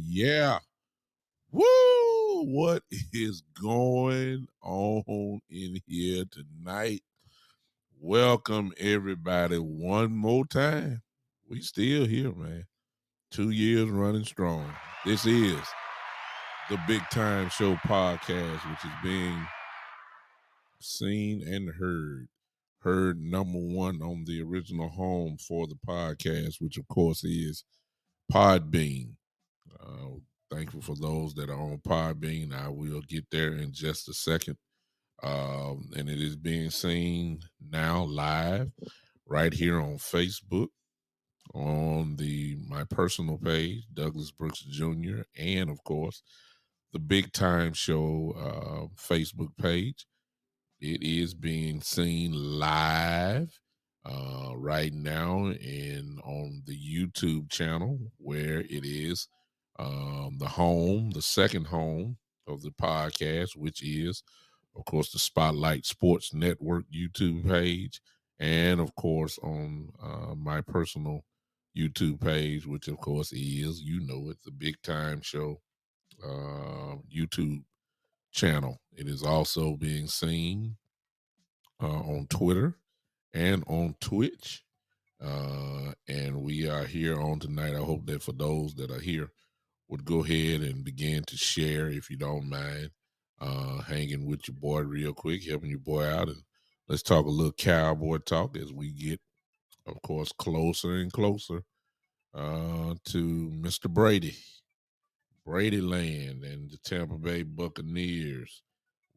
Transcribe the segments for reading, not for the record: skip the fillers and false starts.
Yeah. Woo! What is going on in here tonight? Welcome everybody one more time. We still here, man. 2 years running strong. This is the Big Time Show podcast, which is being seen and heard. Heard number one on the original home for the podcast, which of course is Podbean. Thankful for those that are on Podbean. I will get there in just a second. And it is being seen now live right here on Facebook, on my personal page, Douglas Brooks Jr., and of course, the Big Time Show Facebook page. It is being seen live right now and on the YouTube channel, where it is the second home of the podcast, which is, of course, the Spotlight Sports Network YouTube page, and of course on my personal YouTube page, which of course is, the Big Time Show YouTube channel. It is also being seen on Twitter and on Twitch. And we are here on tonight. I hope that for those that are here would go ahead and begin to share, if you don't mind, hanging with your boy real quick, helping your boy out. And let's talk a little Cowboy talk as we get, of course, closer and closer to Mr. Brady Land and the Tampa Bay Buccaneers.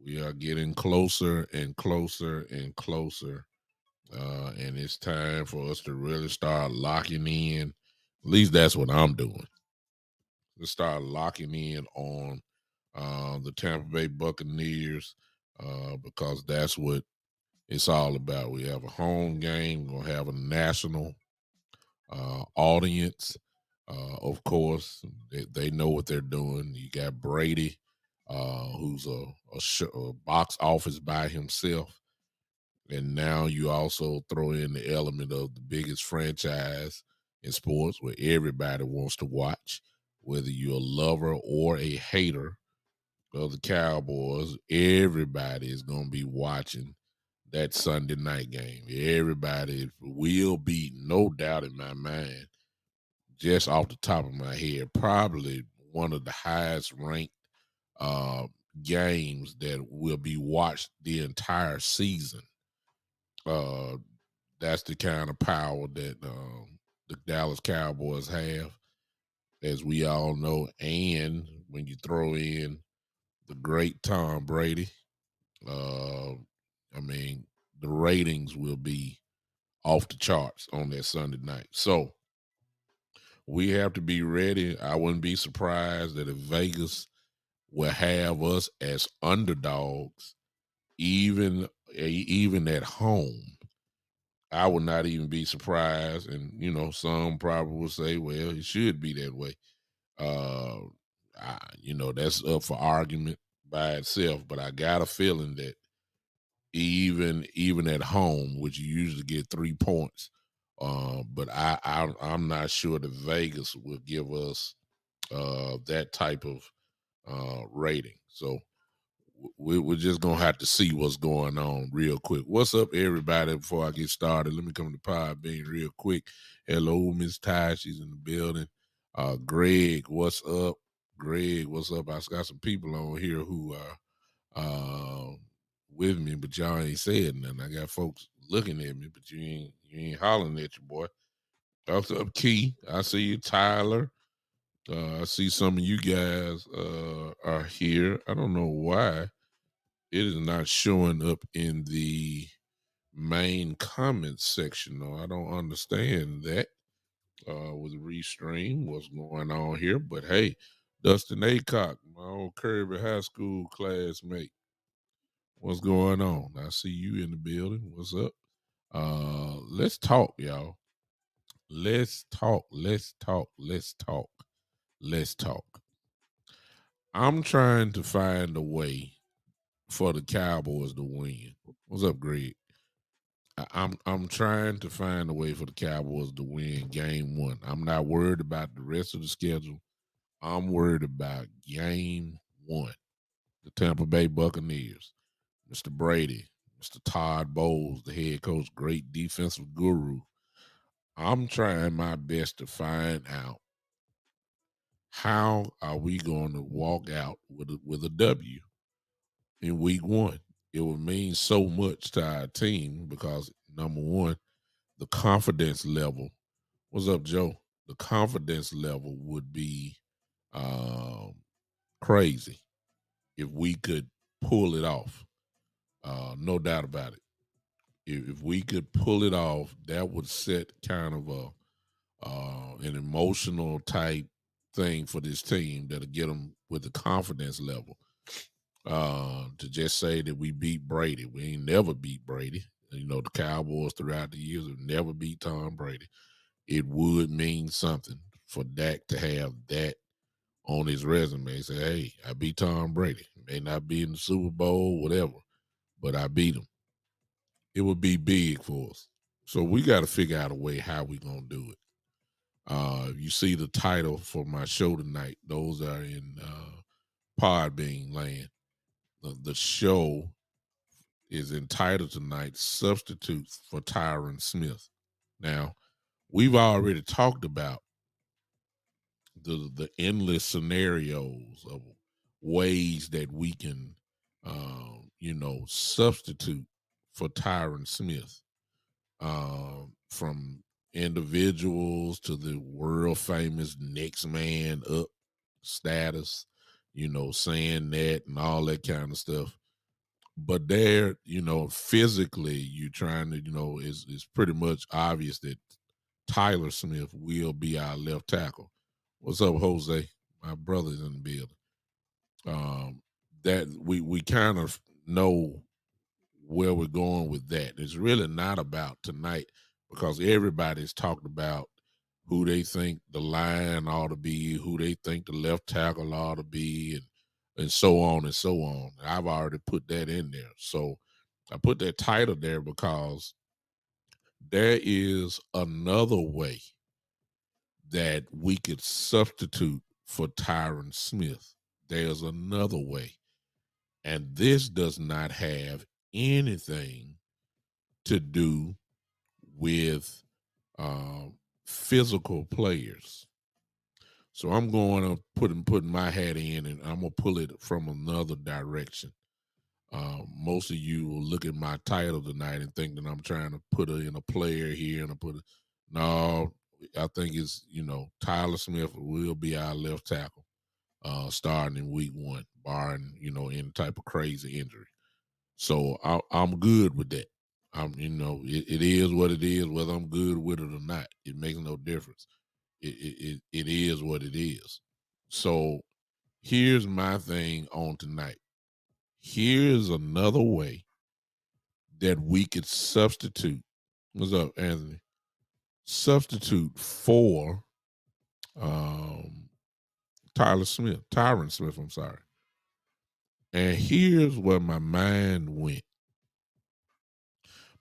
We are getting closer and closer and closer. And it's time for us to really start locking in. At least that's what I'm doing. Let's start locking in on the Tampa Bay Buccaneers because that's what it's all about. We have a home game. We're going to have a national audience. Of course, they know what they're doing. You got Brady, who's a box office by himself. And now you also throw in the element of the biggest franchise in sports where everybody wants to watch, whether you're a lover or a hater of the Cowboys, everybody is going to be watching that Sunday night game. Everybody will be, no doubt in my mind, just off the top of my head, probably one of the highest ranked games that will be watched the entire season. That's the kind of power that the Dallas Cowboys have, as we all know. And when you throw in the great Tom Brady, the the ratings will be off the charts on that Sunday night. So we have to be ready. I wouldn't be surprised that if Vegas will have us as underdogs, even at home. I would not even be surprised. And some probably will say, "Well, it should be that way." Uh, that's up for argument by itself. But I got a feeling that even at home, which you usually get 3 points, but I'm not sure that Vegas will give us that type of rating. So we're just gonna have to see what's going on real quick. What's up, everybody? Before I get started, let me come to Podbean real quick. Hello, Miss Ty, she's in the building. Greg, what's up? Greg, what's up? I got some people on here who are with me, but y'all ain't said nothing. I got folks looking at me, but you ain't hollering at your boy. What's up, Key? I see you, Tyler. I see some of you guys are here. I don't know why it is not showing up in the main comments section, though. I don't understand that with Restream, what's going on here. But hey, Dustin Acock, my old Kirby High School classmate, what's going on? I see you in the building. What's up? Let's talk, y'all. Let's talk. Let's talk. Let's talk. Let's talk. I'm trying to find a way for the Cowboys to win. What's up, Greg? I'm trying to find a way for the Cowboys to win game one. I'm not worried about the rest of the schedule. I'm worried about game one. The Tampa Bay Buccaneers, Mr. Brady, Mr. Todd Bowles, the head coach, great defensive guru. I'm trying my best to find out how are we going to walk out with a W in week one. It would mean so much to our team because number one, the confidence level. What's up, Joe? The confidence level would be crazy if we could pull it off. No doubt about it. If we could pull it off, that would set kind of an emotional type thing for this team that'll get them with the confidence level. To just say that we beat Brady. We ain't never beat Brady. The Cowboys throughout the years have never beat Tom Brady. It would mean something for Dak to have that on his resume. Say, hey, I beat Tom Brady. May not be in the Super Bowl, whatever, but I beat him. It would be big for us. So we got to figure out a way how we going to do it. You see the title for my show tonight. Those are in Podbean land. The show is entitled tonight, Substitutes for Tyron Smith. Now, we've already talked about the endless scenarios of ways that we can, substitute for Tyron Smith, from individuals to the world famous next man up status, saying that and all that kind of stuff. But there, physically, you trying to, it's pretty much obvious that Tyler Smith will be our left tackle. What's up, Jose? My brother's in the building. That we kind of know where we're going with that. It's really not about tonight because everybody's talked about who they think the line ought to be, who they think the left tackle ought to be, and so on and so on. I've already put that in there. So I put that title there because there is another way that we could substitute for Tyron Smith. There's another way. And this does not have anything to do with physical players. So I'm going to putting my hat in, and I'm gonna pull it from another direction. Most of you will look at my title tonight and think that I'm trying to put in a player here, and no. I think it's Tyler Smith will be our left tackle starting in week one, barring any type of crazy injury. So I'm good with that. It is what it is, whether I'm good with it or not. It makes no difference. It is what it is. So here's my thing on tonight. Here's another way that we could substitute. What's up, Anthony? Substitute for Tyron Smith, I'm sorry. And here's where my mind went.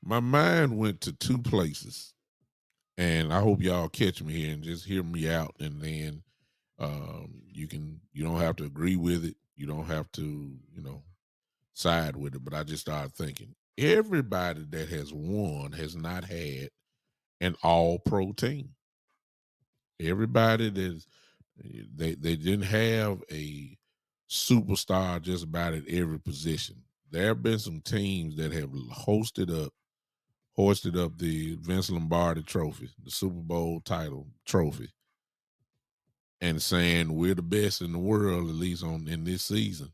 My mind went to two places. And I hope y'all catch me here and just hear me out. And then you don't have to agree with it. You don't have to, side with it. But I just started thinking, everybody that has won has not had an all-pro team. Everybody they didn't have a superstar just about at every position. There have been some teams that have hoisted up the Vince Lombardi trophy, the Super Bowl title trophy, and saying we're the best in the world, at least in this season.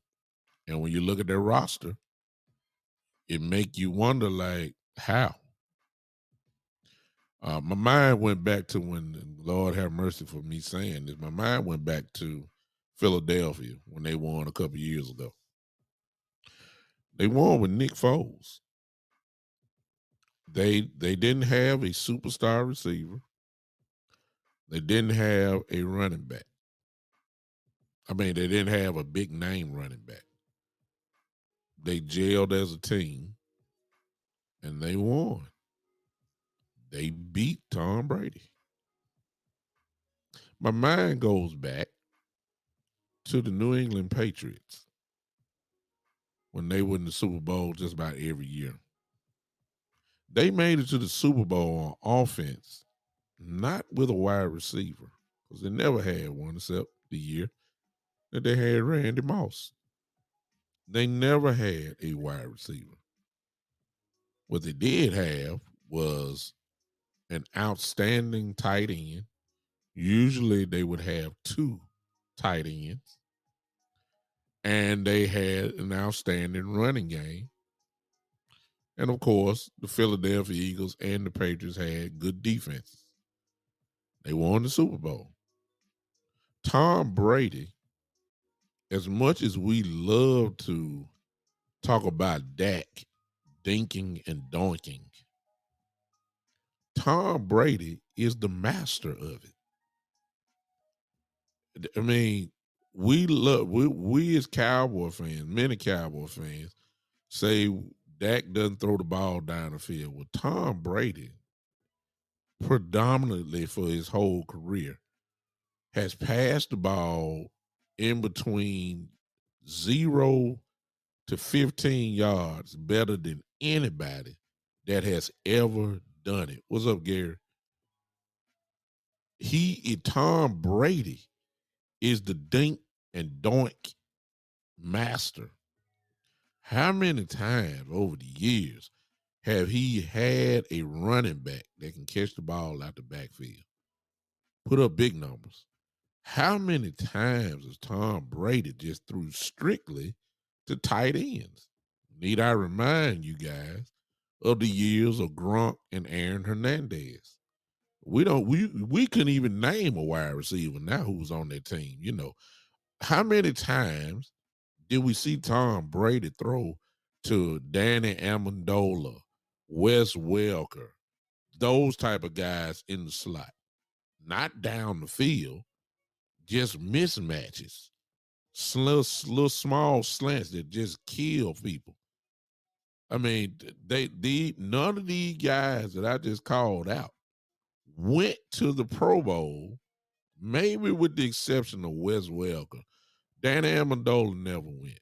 And when you look at their roster, it make you wonder, like, how? My mind went back to when, Lord have mercy for me saying this, my mind went back to Philadelphia when they won a couple years ago. They won with Nick Foles. They didn't have a superstar receiver. They didn't have a running back. I mean, they didn't have a big name running back. They gelled as a team, and they won. They beat Tom Brady. My mind goes back to the New England Patriots when they win the Super Bowl just about every year. They made it to the Super Bowl on offense, not with a wide receiver, because they never had one except the year that they had Randy Moss. They never had a wide receiver. What they did have was an outstanding tight end. Usually they would have two tight ends. And they had an outstanding running game. And of course, the Philadelphia Eagles and the Patriots had good defenses. They won the Super Bowl. Tom Brady, as much as we love to talk about Dak dinking and donking, Tom Brady is the master of it. I mean, we as Cowboy fans, many Cowboy fans, say Dak doesn't throw the ball down the field. Well, Tom Brady, predominantly for his whole career, has passed the ball in between 0 to 15 yards better than anybody that has ever done it. What's up, Gary? Tom Brady is the dink and doink master. How many times over the years have he had a running back that can catch the ball out the backfield, put up big numbers? How many times has Tom Brady just threw strictly to tight ends? Need I remind you guys of the years of Gronk and Aaron Hernandez? We couldn't even name a wide receiver now who was on that team. How many times did we see Tom Brady throw to Danny Amendola, Wes Welker, those type of guys in the slot? Not down the field, just mismatches, little small slants that just kill people. I mean, none of these guys that I just called out went to the Pro Bowl, maybe with the exception of Wes Welker. Danny Amendola never went.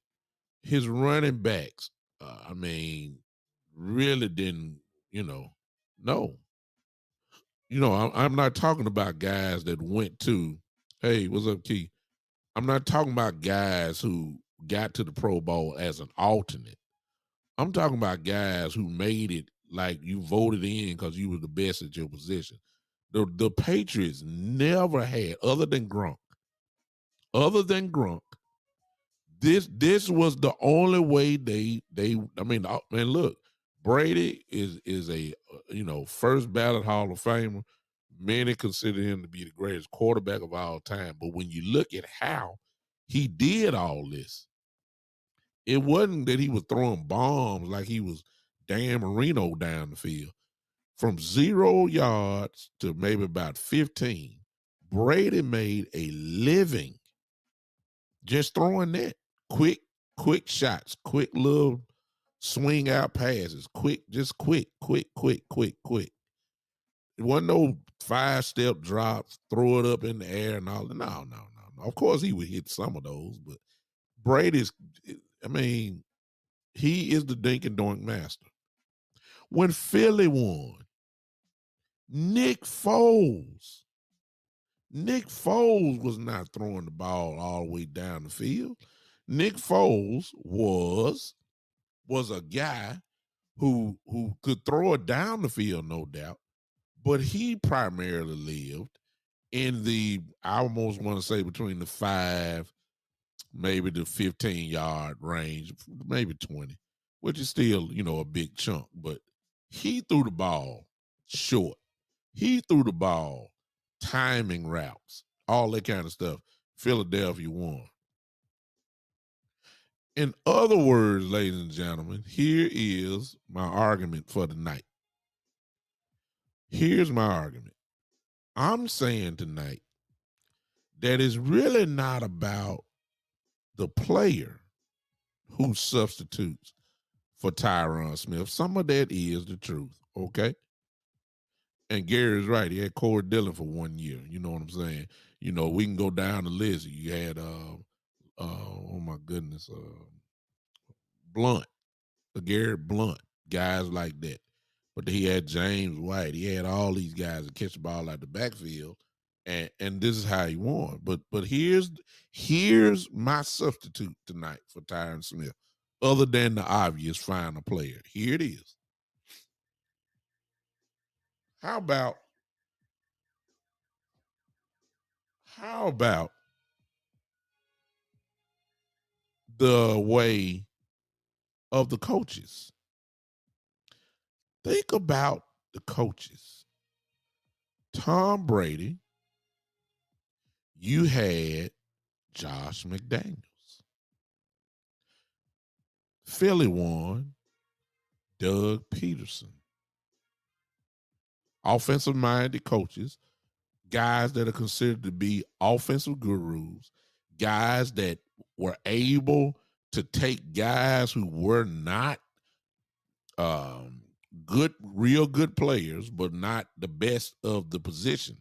His running backs, really didn't, no. I'm not talking about guys that went to, hey, what's up, Key? I'm not talking about guys who got to the Pro Bowl as an alternate. I'm talking about guys who made it like you voted in because you were the best at your position. The Patriots never had, other than Gronk, this was the only way they look, Brady is a first ballot Hall of Famer. Many consider him to be the greatest quarterback of all time. But when you look at how he did all this, it wasn't that he was throwing bombs like he was Dan Marino down the field. From 0 yards to maybe about 15, Brady made a living just throwing that. Quick shots, quick little swing out passes, quick. It wasn't no 5-step drops, throw it up in the air and all. No. Of course, he would hit some of those, but Brady's, I mean, he is the dink and doink master. When Philly won, Nick Foles was not throwing the ball all the way down the field. Nick Foles was a guy who could throw it down the field, no doubt, but he primarily lived in the, I almost want to say, between the 5, maybe the 15-yard range, maybe 20, which is still, a big chunk. But he threw the ball short. He threw the ball timing routes, all that kind of stuff. Philadelphia won. In other words, ladies and gentlemen, here is my argument for the night. Here's my argument. I'm saying tonight that it's really not about the player who substitutes for Tyron Smith. Some of that is the truth, okay? And Gary's right. He had Corey Dillon for 1 year. You know what I'm saying? We can go down the list. You had, oh my goodness, Blunt, Garrett Blunt, guys like that. But he had James White. He had all these guys that catch the ball out the backfield, and this is how he won. But here's my substitute tonight for Tyron Smith, other than the obvious find a player. Here it is. How about the way of the coaches? Think about the coaches. Tom Brady, you had Josh McDaniels. Philly won Doug Peterson. Offensive-minded coaches, guys that are considered to be offensive gurus, guys that were able to take guys who were not real good players, but not the best of the positions.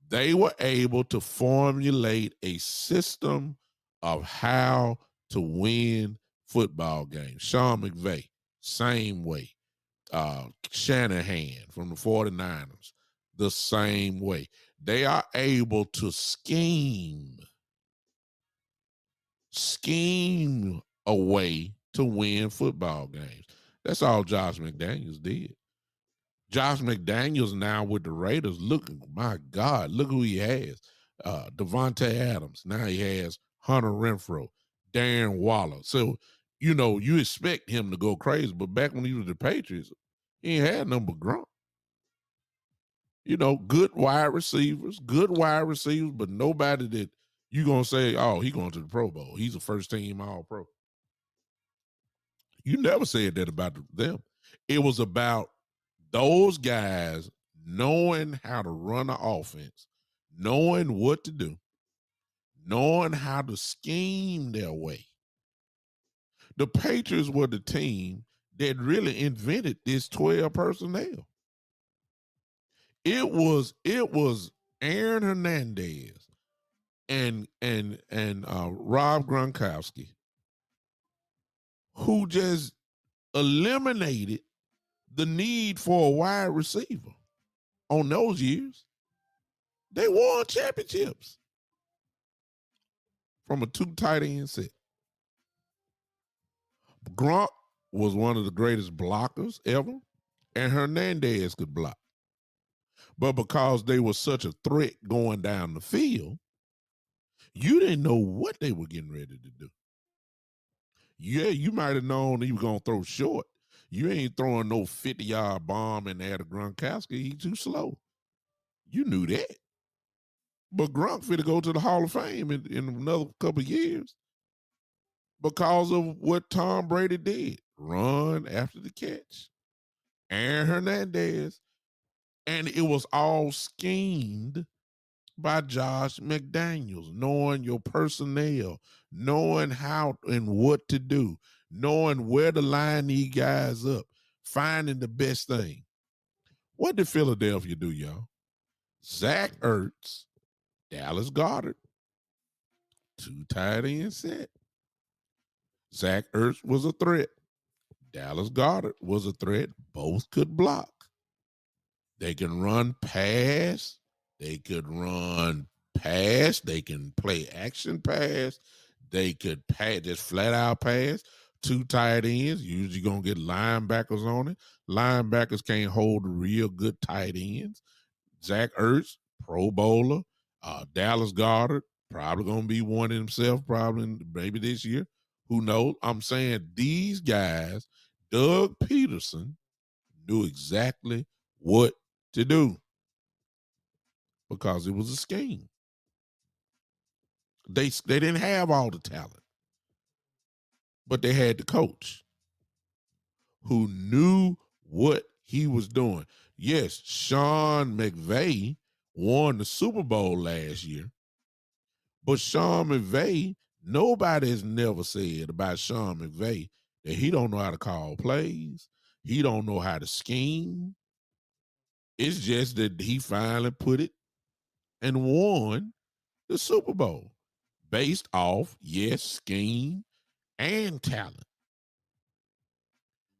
They were able to formulate a system of how to win football games. Sean McVay, same way. Shanahan from the 49ers, the same way. They are able to scheme a way to win football games. That's all Josh McDaniels did. Josh McDaniels now with the Raiders, look, my God, look who he has. Devontae Adams. Now he has Hunter Renfrow, Darren Waller. So, you expect him to go crazy, but back when he was the Patriots, he ain't had number Gronk. Good wide receivers, but nobody that you going to say, oh, he going to the Pro Bowl. He's a first-team All-Pro. You never said that about them. It was about those guys knowing how to run an offense, knowing what to do, knowing how to scheme their way. The Patriots were the team that really invented this 12 personnel. It was Aaron Hernandez and Rob Gronkowski who just eliminated the need for a wide receiver on those years. They won championships from a 2 tight end set. Gronk was one of the greatest blockers ever, and Hernandez could block. But because they were such a threat going down the field, you didn't know what they were getting ready to do. Yeah, you might have known he was going to throw short. You ain't throwing no 50-yard bomb in there to Gronkowski. He too slow. You knew that. But Gronk finna go to the Hall of Fame in another couple of years because of what Tom Brady did. Run after the catch. Aaron Hernandez. And it was all schemed by Josh McDaniels, knowing your personnel, knowing how and what to do, knowing where to line these guys up, finding the best thing. What did Philadelphia do, y'all? Zach Ertz, Dallas Goedert, 2 tight end set. Zach Ertz was a threat. Dallas Goedert was a threat. Both could block. They can run pass. They could run pass. They can play action pass. They could pass, just flat out pass. 2 tight ends. Usually going to get linebackers on it. Linebackers can't hold the real good tight ends. Zach Ertz, Pro Bowler. Dallas Goedert, probably going to be one himself, probably maybe this year. Who knows? I'm saying these guys, Doug Peterson, knew exactly what to do because it was a scheme. They didn't have all the talent, but they had the coach who knew what he was doing. Yes, Sean McVay won the Super Bowl last year, but Sean McVay, nobody has never said about Sean McVay that he don't know how to call plays. He don't know how to scheme. It's just that he finally put it and won the Super Bowl based off, yes, scheme and talent.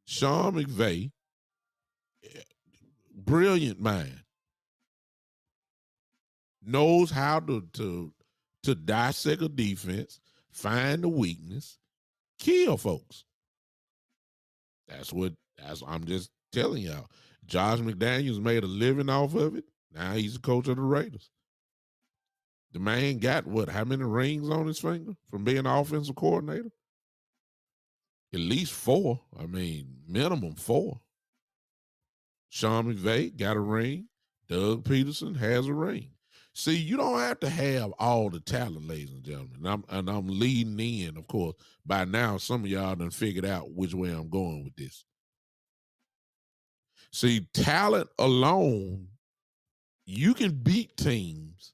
Sean McVay, brilliant mind, knows how to dissect a defense, find the weakness, kill folks. I'm just telling y'all. Josh McDaniels made a living off of it. Now he's the coach of the Raiders. The man got how many rings on his finger from being an offensive coordinator? At least 4. I mean, minimum 4. Sean McVay got a ring. Doug Peterson has a ring. See, you don't have to have all the talent, ladies and gentlemen. I'm leading in, of course. By now, some of y'all done figured out which way I'm going with this. See, talent alone, you can beat teams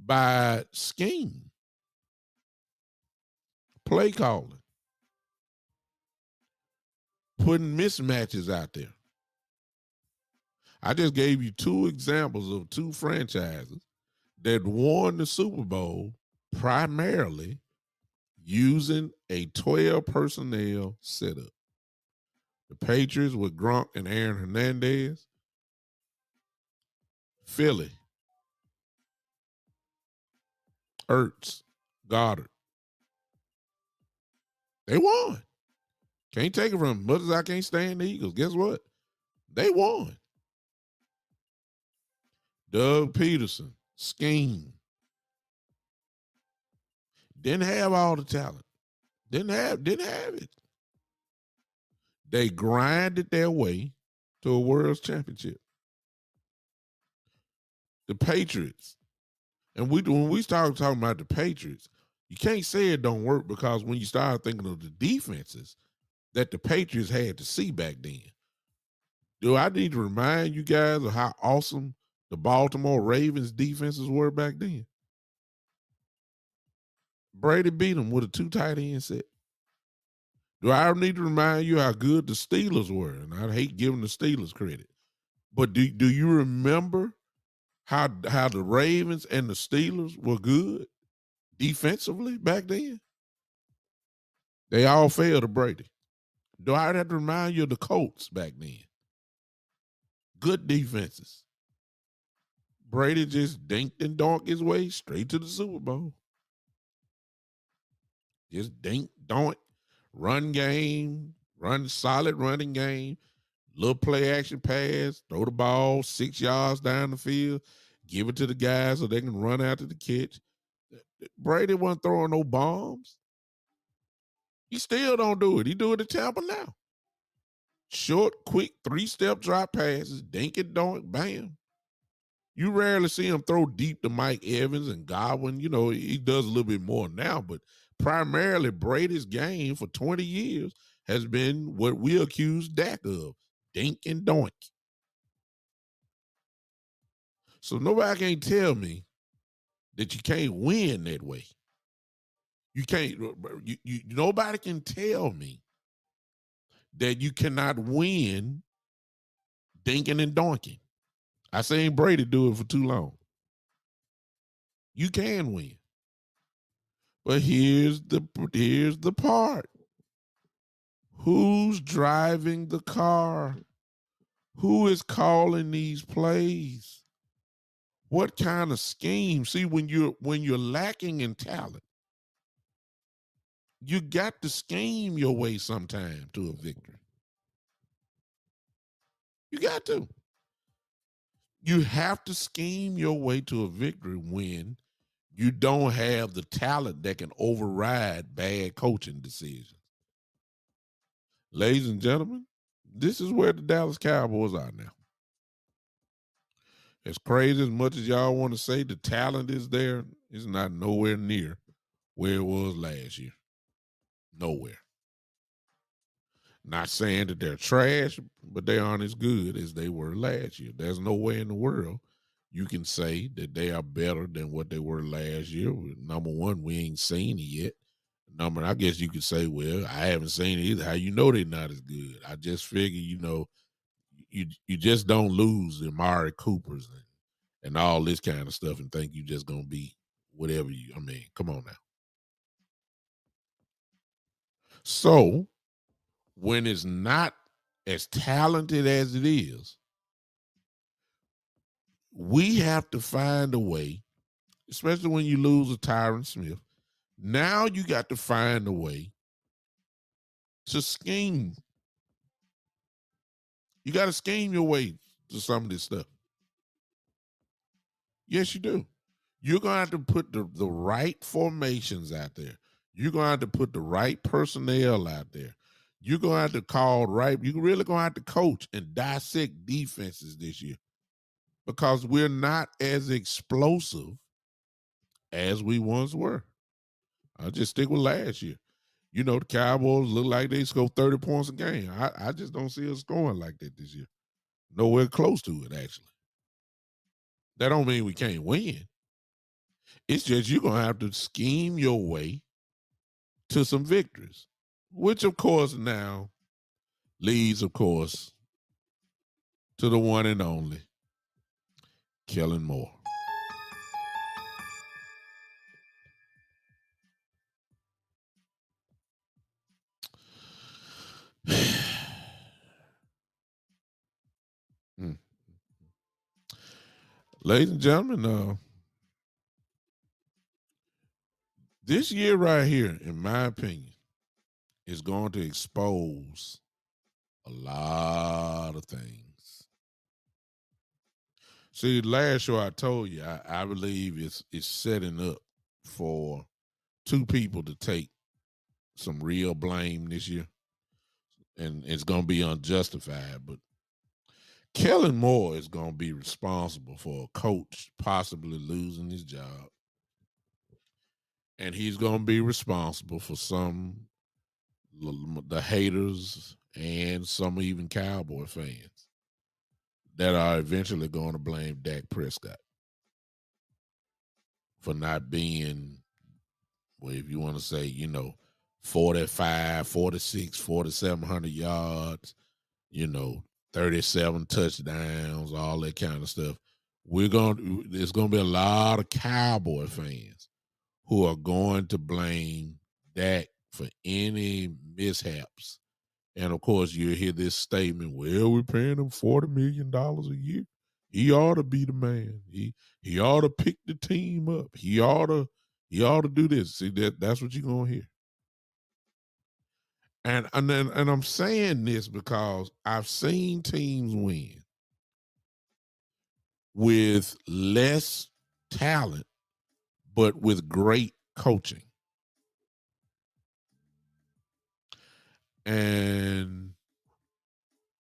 by scheme, play calling, putting mismatches out there. I just gave you 2 examples of 2 franchises that won the Super Bowl primarily using a 12 personnel setup. The Patriots with Gronk and Aaron Hernandez. Philly, Ertz, Goddard. They won. Can't take it from them. Much as I can't stand the Eagles, guess what? They won. Doug Peterson, scheme. Didn't have all the talent. Didn't have it. They grinded their way to a world championship. The Patriots, and when we start talking about the Patriots, you can't say it don't work because when you start thinking of the defenses that the Patriots had to see back then. Do I need to remind you guys of how awesome the Baltimore Ravens defenses were back then? Brady beat them with a 2 tight end set. Do I need to remind you how good the Steelers were? And I hate giving the Steelers credit. But do you remember how the Ravens and the Steelers were good defensively back then? They all failed to Brady. Do I have to remind you of the Colts back then? Good defenses. Brady just dinked and donked his way straight to the Super Bowl. Just dink, donk, run game, run solid running game, little play action pass, throw the ball 6 yards down the field, give it to the guys so they can run after the catch. Brady wasn't throwing no bombs. He still don't do it. He do it at Tampa now. Short, quick, 3-step drop passes, dink and donk, bam. You rarely see him throw deep to Mike Evans and Godwin. You know, he does a little bit more now, but primarily Brady's game for 20 years has been what we accuse Dak of, dink and doink. So nobody can tell me that you can't win that way. You can't, nobody can tell me that you cannot win dinking and donking. I seen Brady do it for too long. You can win. But here's the part. Who's driving the car? Who is calling these plays? What kind of scheme? See, when you're lacking in talent, you got to scheme your way sometime to a victory. You got to. You have to scheme your way to a victory when you don't have the talent that can override bad coaching decisions. Ladies and gentlemen, this is where the Dallas Cowboys are now. As crazy as much as y'all want to say the talent is there, it's not nowhere near where it was last year. Nowhere. Not saying that they're trash, but they aren't as good as they were last year. There's no way in the world you can say that they are better than what they were last year. Number one, we ain't seen it yet. I guess you could say, well, I haven't seen it either. How you know they're not as good? I just figure, you just don't lose the Amari Coopers and all this kind of stuff and think you just gonna be whatever come on now. So when it's not as talented as it is, we have to find a way, especially when you lose a Tyron Smith. Now you got to find a way to scheme. You got to scheme your way to some of this stuff. Yes, you do. You're going to have to put the right formations out there. You're going to have to put the right personnel out there. You're going to have to call right. You're really going to have to coach and dissect defenses this year because we're not as explosive as we once were. I'll just stick with last year. The Cowboys look like they score 30 points a game. I just don't see us scoring like that this year. Nowhere close to it, actually. That don't mean we can't win. It's just you're going to have to scheme your way to some victories, which, of course, now leads, of course, to the one and only Kellen Moore. Ladies and gentlemen, this year right here, in my opinion, is going to expose a lot of things. See, last show I told you, I believe it's setting up for two people to take some real blame this year, and it's going to be unjustified. But Kellen Moore is going to be responsible for a coach possibly losing his job, and he's going to be responsible for the haters and some even Cowboy fans that are eventually going to blame Dak Prescott for not being, well, if you want to say, 45, 46, 4,700 yards, 37 touchdowns, all that kind of stuff. There's going to be a lot of Cowboy fans who are going to blame Dak for any mishaps. And of course, you hear this statement, well, we're paying him $40 million a year. He ought to be the man. He ought to pick the team up. He ought to do this. See, that's what you're gonna hear. And I'm saying this because I've seen teams win with less talent, but with great coaching. And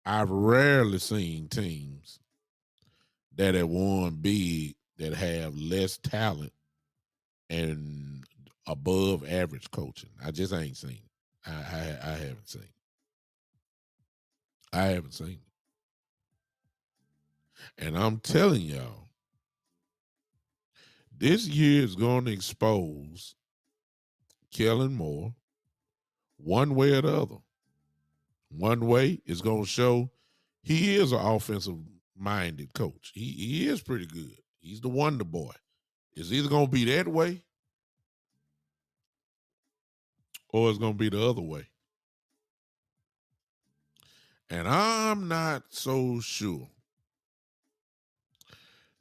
I've rarely seen teams that have won big that have less talent and above average coaching. I just ain't seen it. I haven't seen it. I haven't seen it. And I'm telling y'all, this year is going to expose Kellen Moore one way or the other. One way is going to show he is an offensive-minded coach. He is pretty good. He's the wonder boy. It's either going to be that way or it's going to be the other way. And I'm not so sure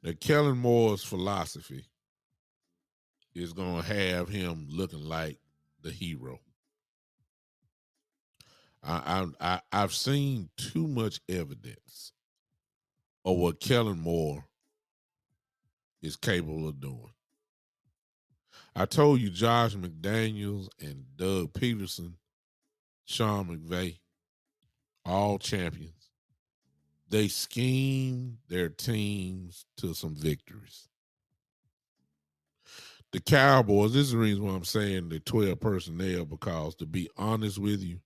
that Kellen Moore's philosophy is going to have him looking like the hero. I've seen too much evidence of what Kellen Moore is capable of doing. I told you Josh McDaniels and Doug Peterson, Sean McVay, all champions. They schemed their teams to some victories. The Cowboys, this is the reason why I'm saying the 12 personnel, because to be honest with you,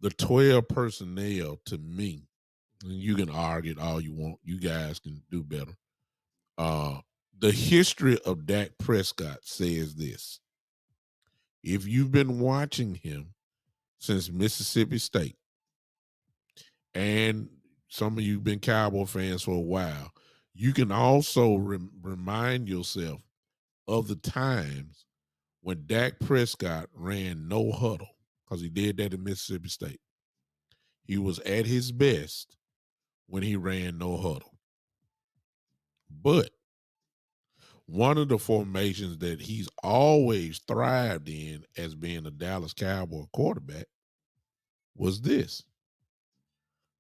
the 12 personnel to me, and you can argue it all you want, you guys can do better. The history of Dak Prescott says this. If you've been watching him since Mississippi State, and some of you have been Cowboy fans for a while, you can also remind yourself of the times when Dak Prescott ran no huddle, because he did that in Mississippi State. He was at his best when he ran no huddle. But one of the formations that he's always thrived in as being a Dallas Cowboy quarterback was this: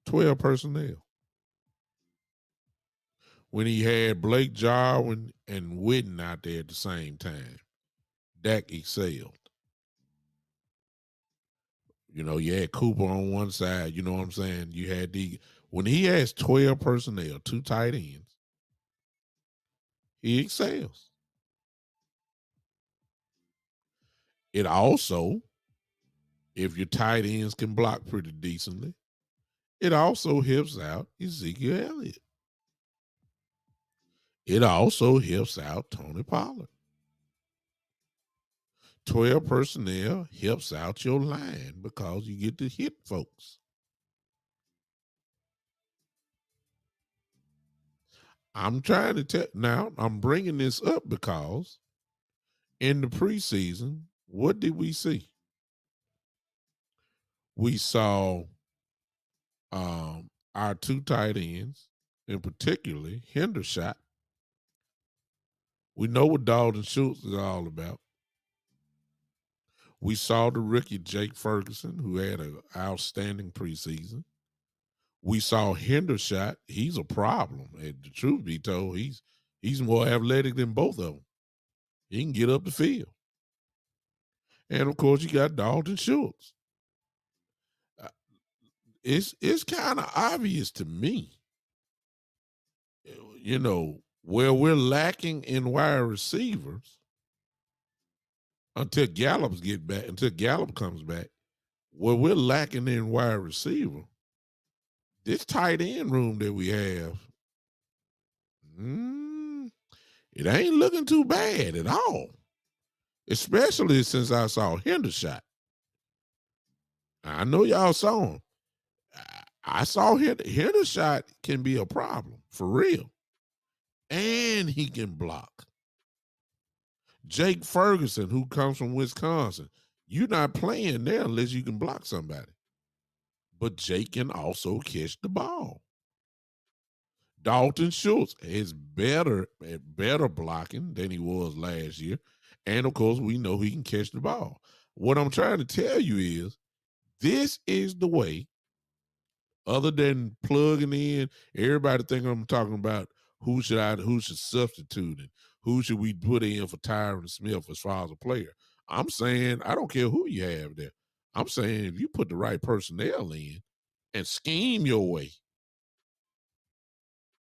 12 personnel. When he had Blake Jarwin and Witten out there at the same time, Dak excelled. You know, you had Cooper on one side, you know what I'm saying? You had when he has 12 personnel, 2 tight ends, he excels. It also, if your tight ends can block pretty decently, it also helps out Ezekiel Elliott. It also helps out Tony Pollard. 12 personnel helps out your line because you get to hit folks. I'm trying to tell now, I'm bringing this up because in the preseason, what did we see? We saw our 2 tight ends, and particularly Hendershot. We know what Dalton Schultz is all about. We saw the rookie Jake Ferguson, who had an outstanding preseason. We saw Hendershot. He's a problem. And the truth be told, he's more athletic than both of them. He can get up the field. And of course, you got Dalton Schultz. It's kind of obvious to me, you know, where we're lacking in wide receivers until Gallup comes back, where we're lacking in wide receiver, this tight end room that we have, it ain't looking too bad at all. Especially since I saw Hendershot. I know y'all saw him. I saw Hendershot can be a problem, for real. And he can block. Jake Ferguson, who comes from Wisconsin, you're not playing there unless you can block somebody. But Jake can also catch the ball. Dalton Schultz is better blocking than he was last year. And of course, we know he can catch the ball. What I'm trying to tell you is this is the way, other than plugging in, everybody think I'm talking about who should substitute and who should we put in for Tyron Smith as far as a player. I'm saying I don't care who you have there. I'm saying if you put the right personnel in, and scheme your way.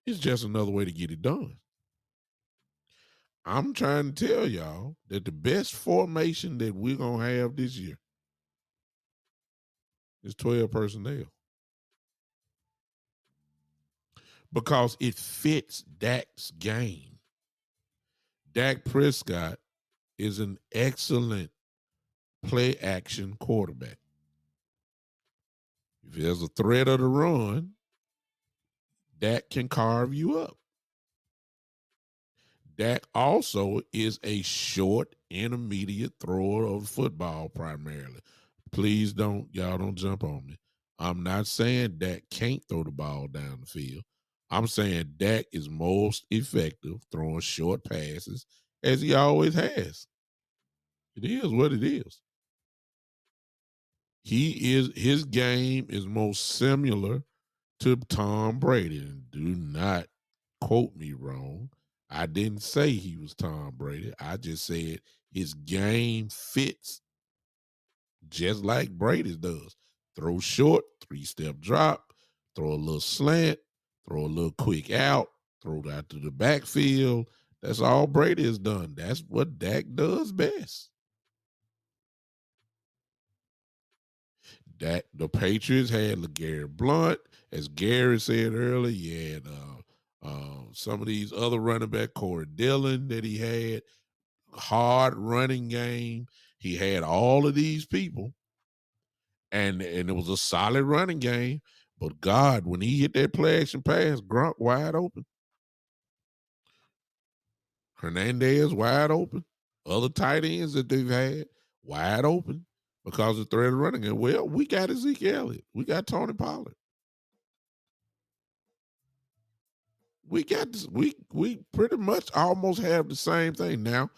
It's just another way to get it done. I'm trying to tell y'all that the best formation that we're going to have this year is 12 personnel because it fits Dak's game. Dak Prescott is an excellent play action quarterback. If there's a threat of the run, Dak can carve you up. Dak also is a short, intermediate thrower of football primarily. Please y'all don't jump on me. I'm not saying Dak can't throw the ball down the field. I'm saying Dak is most effective throwing short passes as he always has. It is what it is. His game is most similar to Tom Brady. And do not quote me wrong. I didn't say he was Tom Brady. I just said his game fits just like Brady's does. Throw short, 3-step drop, throw a little slant, throw a little quick out, throw it out to the backfield. That's all Brady has done. That's what Dak does best. That the Patriots had LeGarrette Blount, as Gary said earlier. He had some of these other running back, Corey Dillon, that he had hard running game. He had all of these people, and it was a solid running game. But God, when he hit that play action pass, Gronk wide open, Hernandez wide open, other tight ends that they've had wide open because of the threat of running game. Well, we got Ezekiel Elliott, we got Tony Pollard. We got this, we pretty much almost have the same thing now.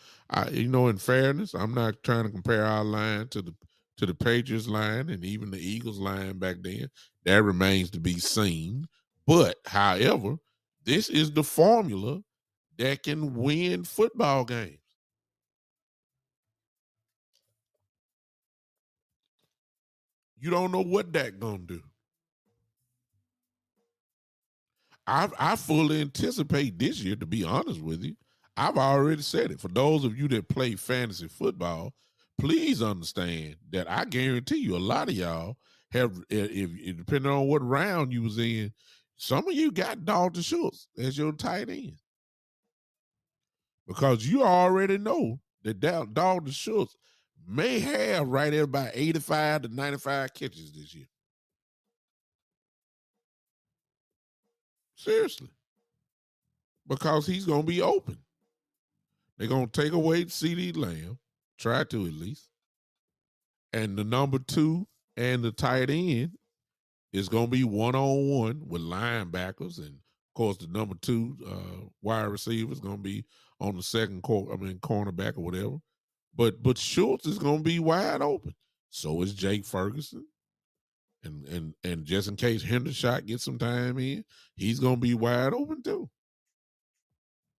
In fairness, I'm not trying to compare our line to the Patriots line and even the Eagles line back then. That remains to be seen. But however, this is the formula that can win football games. You don't know what that gonna do. I fully anticipate this year, to be honest with you. I've already said it. For those of you that play fantasy football, please understand that I guarantee you a lot of y'all have, if depending on what round you was in, some of you got Dalton Schultz as your tight end. Because you already know that Dalton Schultz may have right at about 85 to 95 catches this year. Seriously. Because he's going to be open. They're going to take away CeeDee Lamb, try to at least. And the number 2 and the tight end is going to be one-on-one with linebackers. And, of course, the number 2 wide receiver is going to be on the cornerback or whatever. But Schultz is going to be wide open. So is Jake Ferguson. And just in case Hendershot gets some time in, he's going to be wide open too.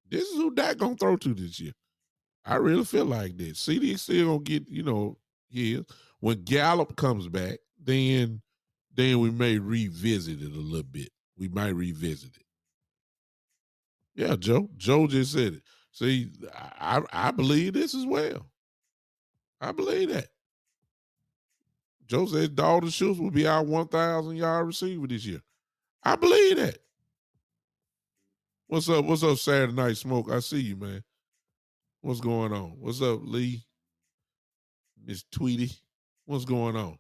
This is who Dak going to throw to this year. I really feel like this. CD still gonna get, his. When Gallup comes back, then we may revisit it a little bit. We might revisit it. Yeah, Joe. Joe just said it. See, I believe this as well. I believe that. Joe said Dalton Schultz will be our 1,000-yard receiver this year. I believe that. What's up? What's up, Saturday Night Smoke? I see you, man. What's going on? What's up, Lee? Miss Tweety? What's going on?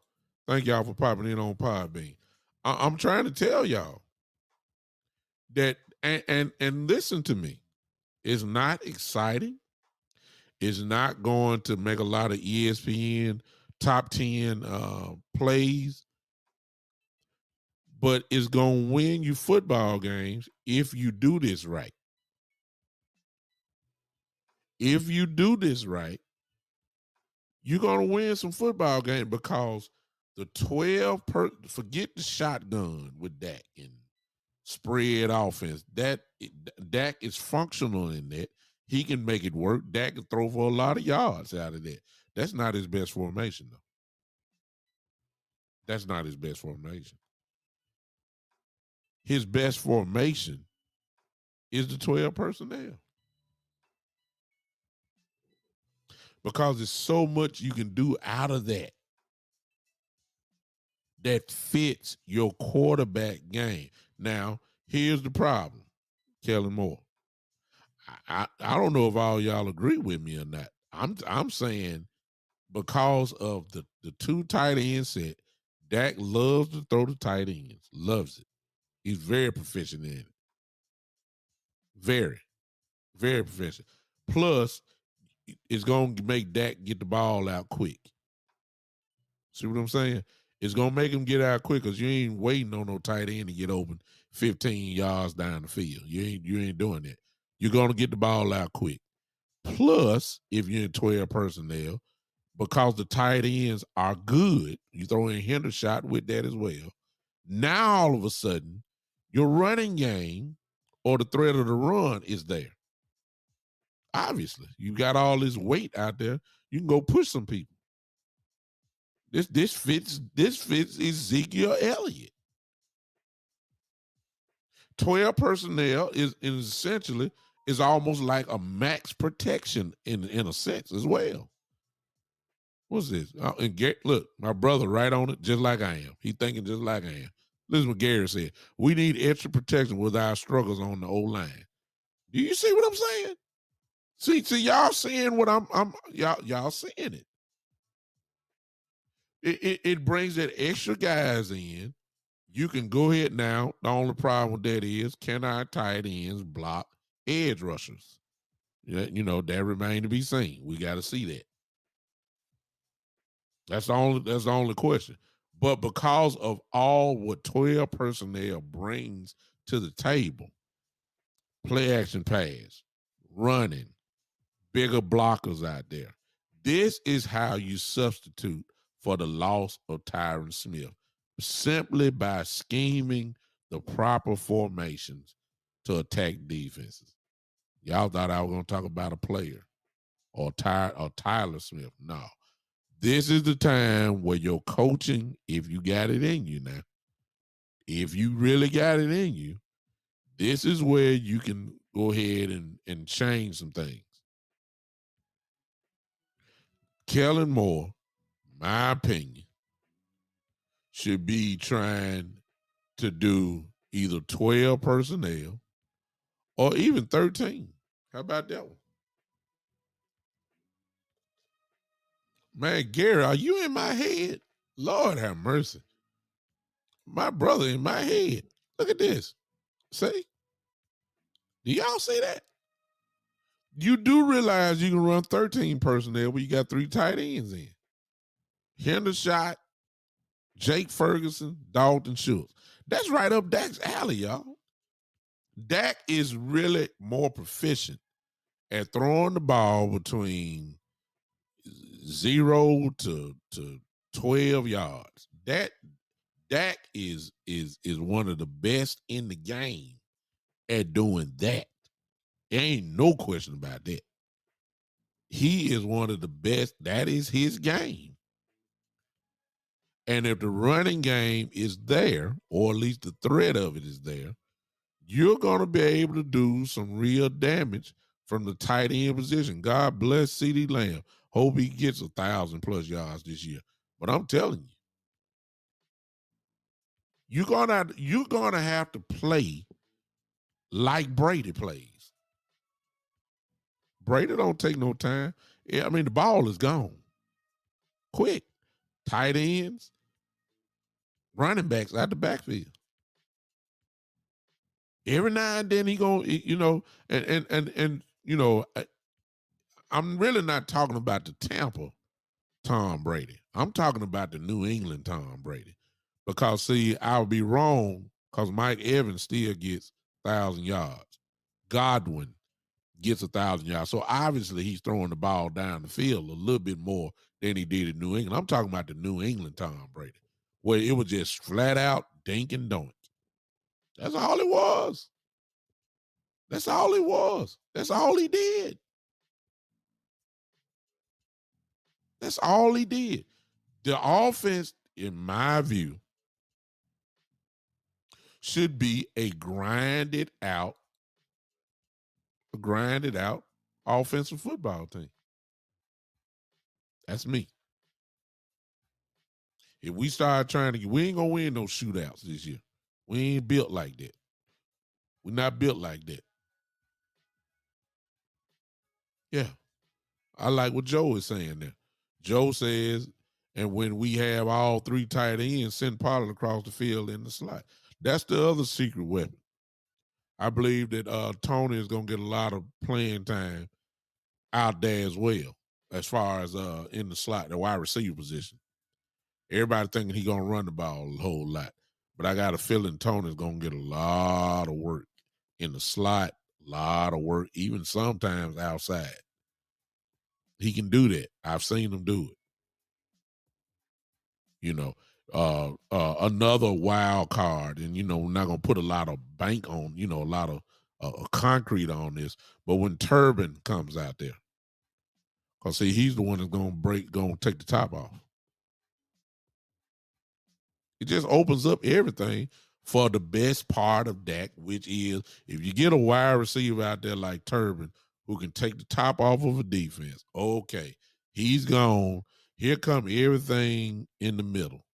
Thank y'all for popping in on Podbean. I'm trying to tell y'all that, and listen to me. It's not exciting. It's not going to make a lot of ESPN top 10 plays, but it's going to win you football games if you do this right. If you do this right, you're going to win some football games because the 12 forget the shotgun with Dak and spread offense. Dak is functional in that. He can make it work. Dak can throw for a lot of yards out of that. That's not his best formation, though. That's not his best formation. his best formation is the 12 personnel. Because there's so much you can do out of that fits your quarterback game. Now, here's the problem, Kellen Moore. I don't know if all y'all agree with me or not. I'm saying because of the two tight end set, Dak loves to throw the tight ends. Loves it. He's very proficient in it. Very, very proficient. Plus, it's going to make Dak get the ball out quick. See what I'm saying? It's going to make him get out quick because you ain't waiting on no tight end to get open 15 yards down the field. You ain't doing that. You're going to get the ball out quick. Plus, if you're in 12 personnel, because the tight ends are good, you throw in Hendershot with that as well. Now, all of a sudden, your running game or the threat of the run is there. Obviously, you got all this weight out there. You can go push some people. This fits Ezekiel Elliott. 12 personnel is essentially is almost like a max protection in a sense as well. What's this? Look, my brother right on it, just like I am. He thinking just like I am. Listen what Gary said. We need extra protection with our struggles on the O-line. Do you see what I'm saying? See, y'all seeing what y'all seeing it. It brings that extra guys in. You can go ahead now. The only problem with that is, can our tight ends block edge rushers? Yeah, that remains to be seen. We got to see that. That's the only question. But because of all what 12 personnel brings to the table, play action pass, running, bigger blockers out there. This is how you substitute for the loss of Tyron Smith, simply by scheming the proper formations to attack defenses. Y'all thought I was going to talk about a player or Tyler Smith. No. This is the time where your coaching, if you got it in you now, if you really got it in you, this is where you can go ahead and change some things. Kellen Moore, my opinion, should be trying to do either 12 personnel or even 13. How about that one? Man, Gary, are you in my head? Lord have mercy. My brother in my head. Look at this. See? Do y'all see that? You do realize you can run 13 personnel where you got 3 tight ends in. Hendershot, Jake Ferguson, Dalton Schultz. That's right up Dak's alley, y'all. Dak is really more proficient at throwing the ball between 0 to 12 yards. Dak is one of the best in the game at doing that. There ain't no question about that. He is one of the best. That is his game. And if the running game is there, or at least the threat of it is there, you're going to be able to do some real damage from the tight end position. God bless CeeDee Lamb. Hope he gets 1,000+ yards this year. But I'm telling you, you're gonna have to play like Brady plays. Brady don't take no time. I mean, the ball is gone. Quick. Tight ends, running backs out the backfield. Every now and then he gonna, and I'm really not talking about the Tampa Tom Brady. I'm talking about the New England Tom Brady. Because see, I would be wrong because Mike Evans still gets 1,000 yards. Godwin gets 1,000 yards. So obviously he's throwing the ball down the field a little bit more than he did in New England. I'm talking about the New England Tom Brady, where it was just flat out dink and dunk. That's all it was. That's all it was. That's all he did. That's all he did. The offense, in my view, should be a grinded out offensive football team. That's me. If we start trying to, we ain't gonna win no shootouts this year. We ain't built like that. We're not built like that. Yeah. I like what Joe is saying there. Joe says, and when we have all three tight ends, send Pollard across the field in the slot. That's the other secret weapon. I believe that Tony is going to get a lot of playing time out there as well, as far as in the slot, the wide receiver position. Everybody thinking he's going to run the ball a whole lot. But I got a feeling Tony's going to get a lot of work in the slot, a lot of work, even sometimes outside. He can do that. I've seen him do it. You know, another wild card, and we're not gonna put a lot of bank on, a lot of concrete on this. But when Turbin comes out there, cause see, he's the one that's gonna take the top off. It just opens up everything for the best part of Dak, which is if you get a wide receiver out there like Turbin who can take the top off of a defense, okay, he's gone. Here come everything in the middle.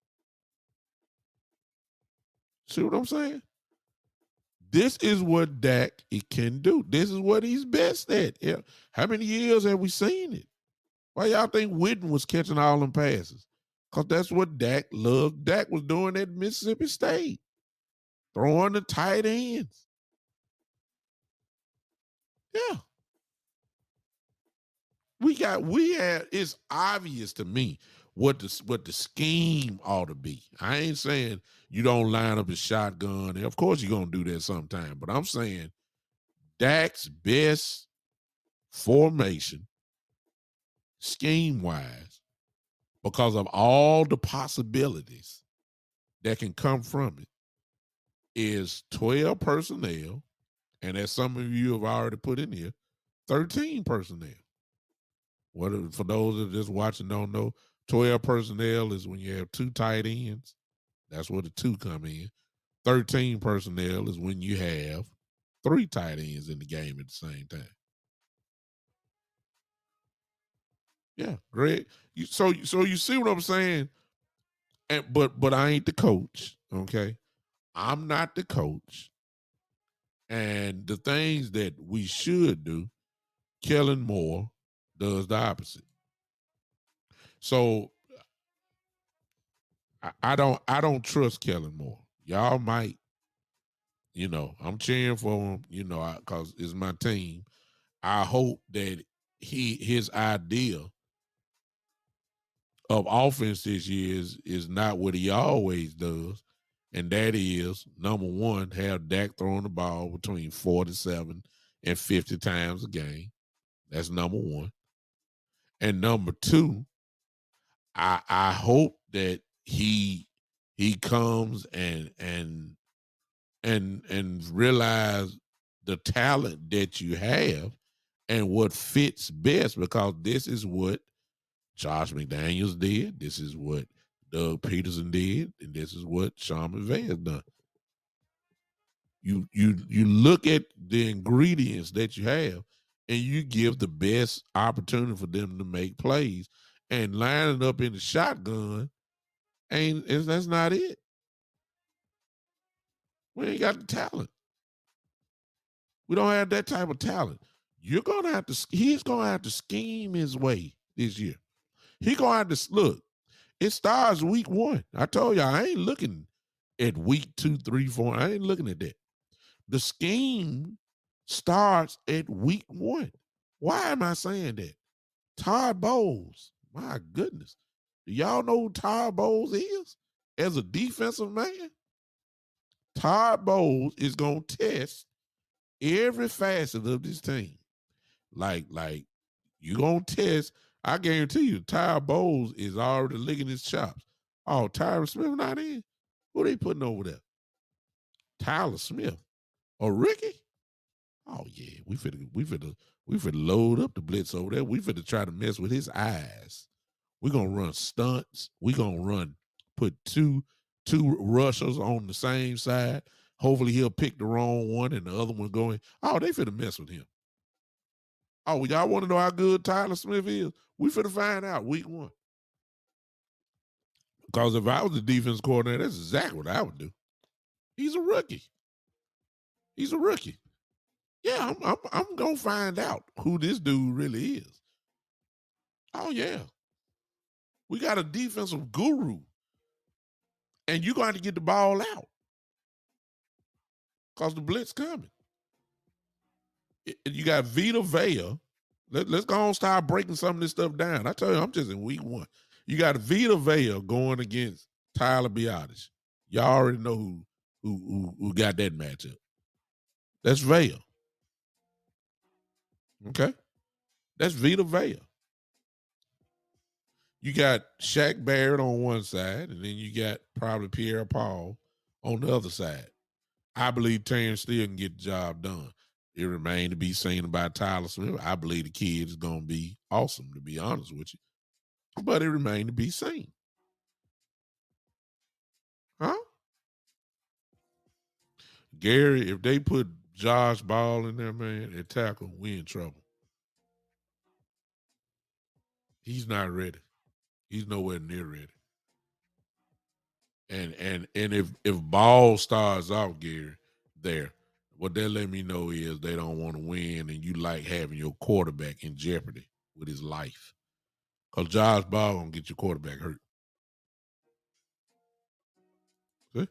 See what I'm saying? This is what Dak can do. This is what he's best at. Yeah. How many years have we seen it? Why y'all think Witten was catching all them passes? Because that's what Dak loved. Dak was doing at Mississippi State, throwing the tight ends. Yeah. It's obvious to me what the scheme ought to be. I ain't saying you don't line up a shotgun. And of course you're gonna do that sometime, but I'm saying Dak's best formation, scheme wise, because of all the possibilities that can come from it, is 12 personnel, and as some of you have already put in here, 13 personnel. For those that are just watching don't know, 12 personnel is when you have two tight ends. That's where the two come in. 13 personnel is when you have three tight ends in the game at the same time. Yeah, Greg. So you see what I'm saying? But I ain't the coach. Okay, I'm not the coach. And the things that we should do, Kellen Moore does the opposite. So I don't trust Kellen Moore. Y'all might, I'm cheering for him, because it's my team. I hope that his idea of offense this year is not what he always does. And that is, number one, have Dak throwing the ball between 47 and 50 times a game. That's number one. And number two, I hope that he comes and realize the talent that you have and what fits best, because this is what Josh McDaniels did. This is what Doug Peterson did, and this is what Sean McVay has done. You look at the ingredients that you have, and you give the best opportunity for them to make plays. And lining up in the shotgun that's not it. We ain't got the talent. We don't have that type of talent. He's gonna have to scheme his way this year. He gonna have to look. It starts week 1. I told y'all I ain't looking at week 2, 3, 4. I ain't looking at that. The scheme starts at week 1. Why am I saying that? Todd Bowles, my goodness. Do y'all know who Todd Bowles is as a defensive man? Todd Bowles is going to test every facet of this team. Like you going to test. I guarantee you, Todd Bowles is already licking his chops. Oh, Tyron Smith not in? Who they putting over there? Tyler Smith. Or Ricky? Oh yeah, we finna load up the blitz over there. We finna try to mess with his eyes. We're gonna run stunts. We're gonna put two rushers on the same side. Hopefully he'll pick the wrong one and the other one going. Oh, they finna mess with him. Oh, y'all want to know how good Tyron Smith is? We finna find out week 1. Because if I was the defense coordinator, that's exactly what I would do. He's a rookie. He's a rookie. Yeah, I'm gonna find out who this dude really is. Oh yeah, we got a defensive guru, and you're going to get the ball out because the blitz coming. You got Vita Vea. Let's go and start breaking some of this stuff down. I tell you, I'm just in week 1. You got Vita Vea going against Tyler Biadasz. Y'all already know who got that matchup. That's Vea. Okay, that's Vita Vea. You got Shaq Barrett on one side, and then you got probably Pierre Paul on the other side. I believe Terrence still can get the job done. It remains to be seen about Tyler Smith. I believe the kid is going to be awesome, to be honest with you. But it remains to be seen. Huh? Gary, if they put Josh Ball in there, man, at tackle, we in trouble. He's not ready. He's nowhere near ready. And if Ball starts off, Gary, there, what they let me know is they don't want to win, and you like having your quarterback in jeopardy with his life. Because Josh Ball gonna get your quarterback hurt. See?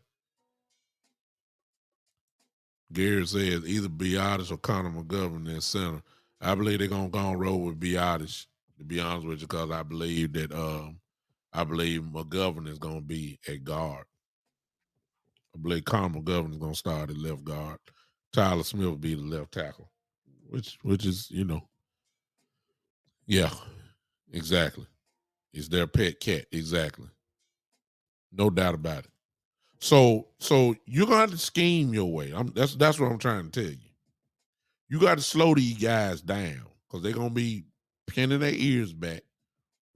Gary says either Biadasz or Connor McGovern in center. I believe they're gonna go on roll with Biadasz, to be honest with you, because I believe that I believe McGovern is gonna be at guard. I believe Connor McGovern is gonna start at left guard. Tyler Smith will be the left tackle. Which is, yeah, exactly. It's their pet cat, exactly. No doubt about it. So you're gonna have to scheme your way. That's what I'm trying to tell you. You got to slow these guys down because they're gonna be pinning their ears back,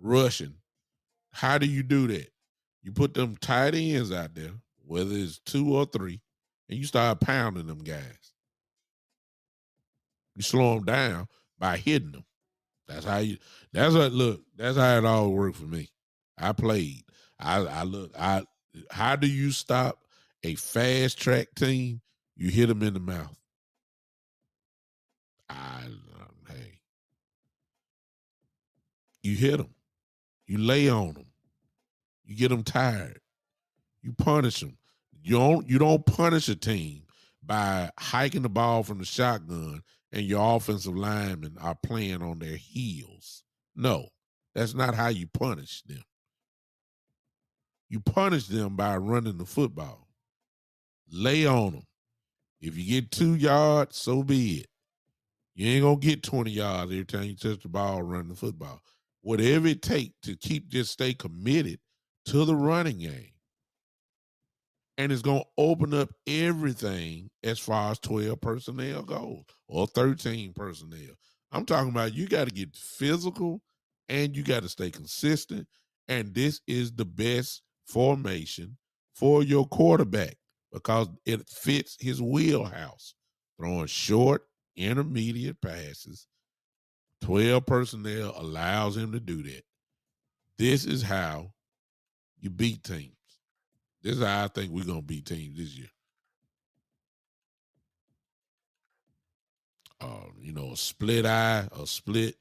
rushing. How do you do that? You put them tight ends out there, whether it's 2 or 3, and you start pounding them guys. You slow them down by hitting them. That's how you. That's what look. That's how it all worked for me. I played. I look. How do you stop a fast track team? You hit them in the mouth. Hey, you hit them. You lay on them. You get them tired. You punish them. You don't punish a team by hiking the ball from the shotgun and your offensive linemen are playing on their heels. No, that's not how you punish them. You punish them by running the football. Lay on them. If you get 2 yards, so be it. You ain't gonna get 20 yards every time you touch the ball running the football. Whatever it takes to stay committed to the running game. And it's going to open up everything as far as 12 personnel goes or 13 personnel. I'm talking about you got to get physical and you got to stay consistent. And this is the best formation for your quarterback because it fits his wheelhouse. Throwing short, intermediate passes. 12 personnel allows him to do that. This is how you beat teams. This is how I think we're going to beat teams this year. A split eye, a split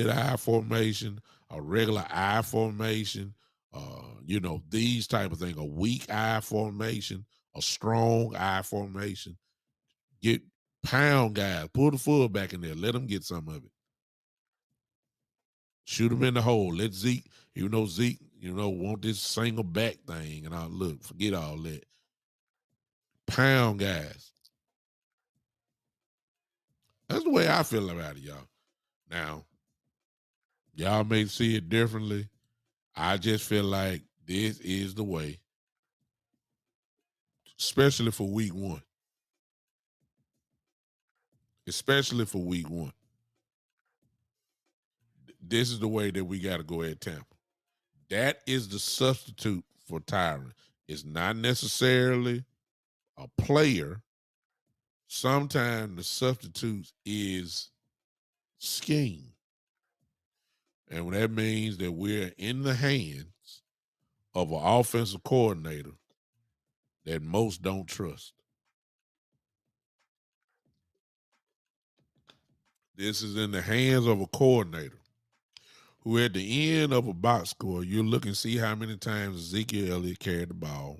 eye formation, a regular eye formation, these type of things, a weak eye formation, a strong eye formation. Get pound guys, pull the fullback in there, let them get some of it. Shoot them in the hole. Let Zeke, Zeke, want this single back thing, and I'll look, forget all that. Pound guys. That's the way I feel about it, y'all. Now, y'all may see it differently. I just feel like this is the way, especially for week 1. Especially for week 1. This is the way that we got to go at Tampa. That is the substitute for Tyron. It's not necessarily a player, sometimes the substitute is scheme. And that means that we're in the hands of an offensive coordinator that most don't trust. This is in the hands of a coordinator who at the end of a box score, you look and see how many times Ezekiel Elliott carried the ball.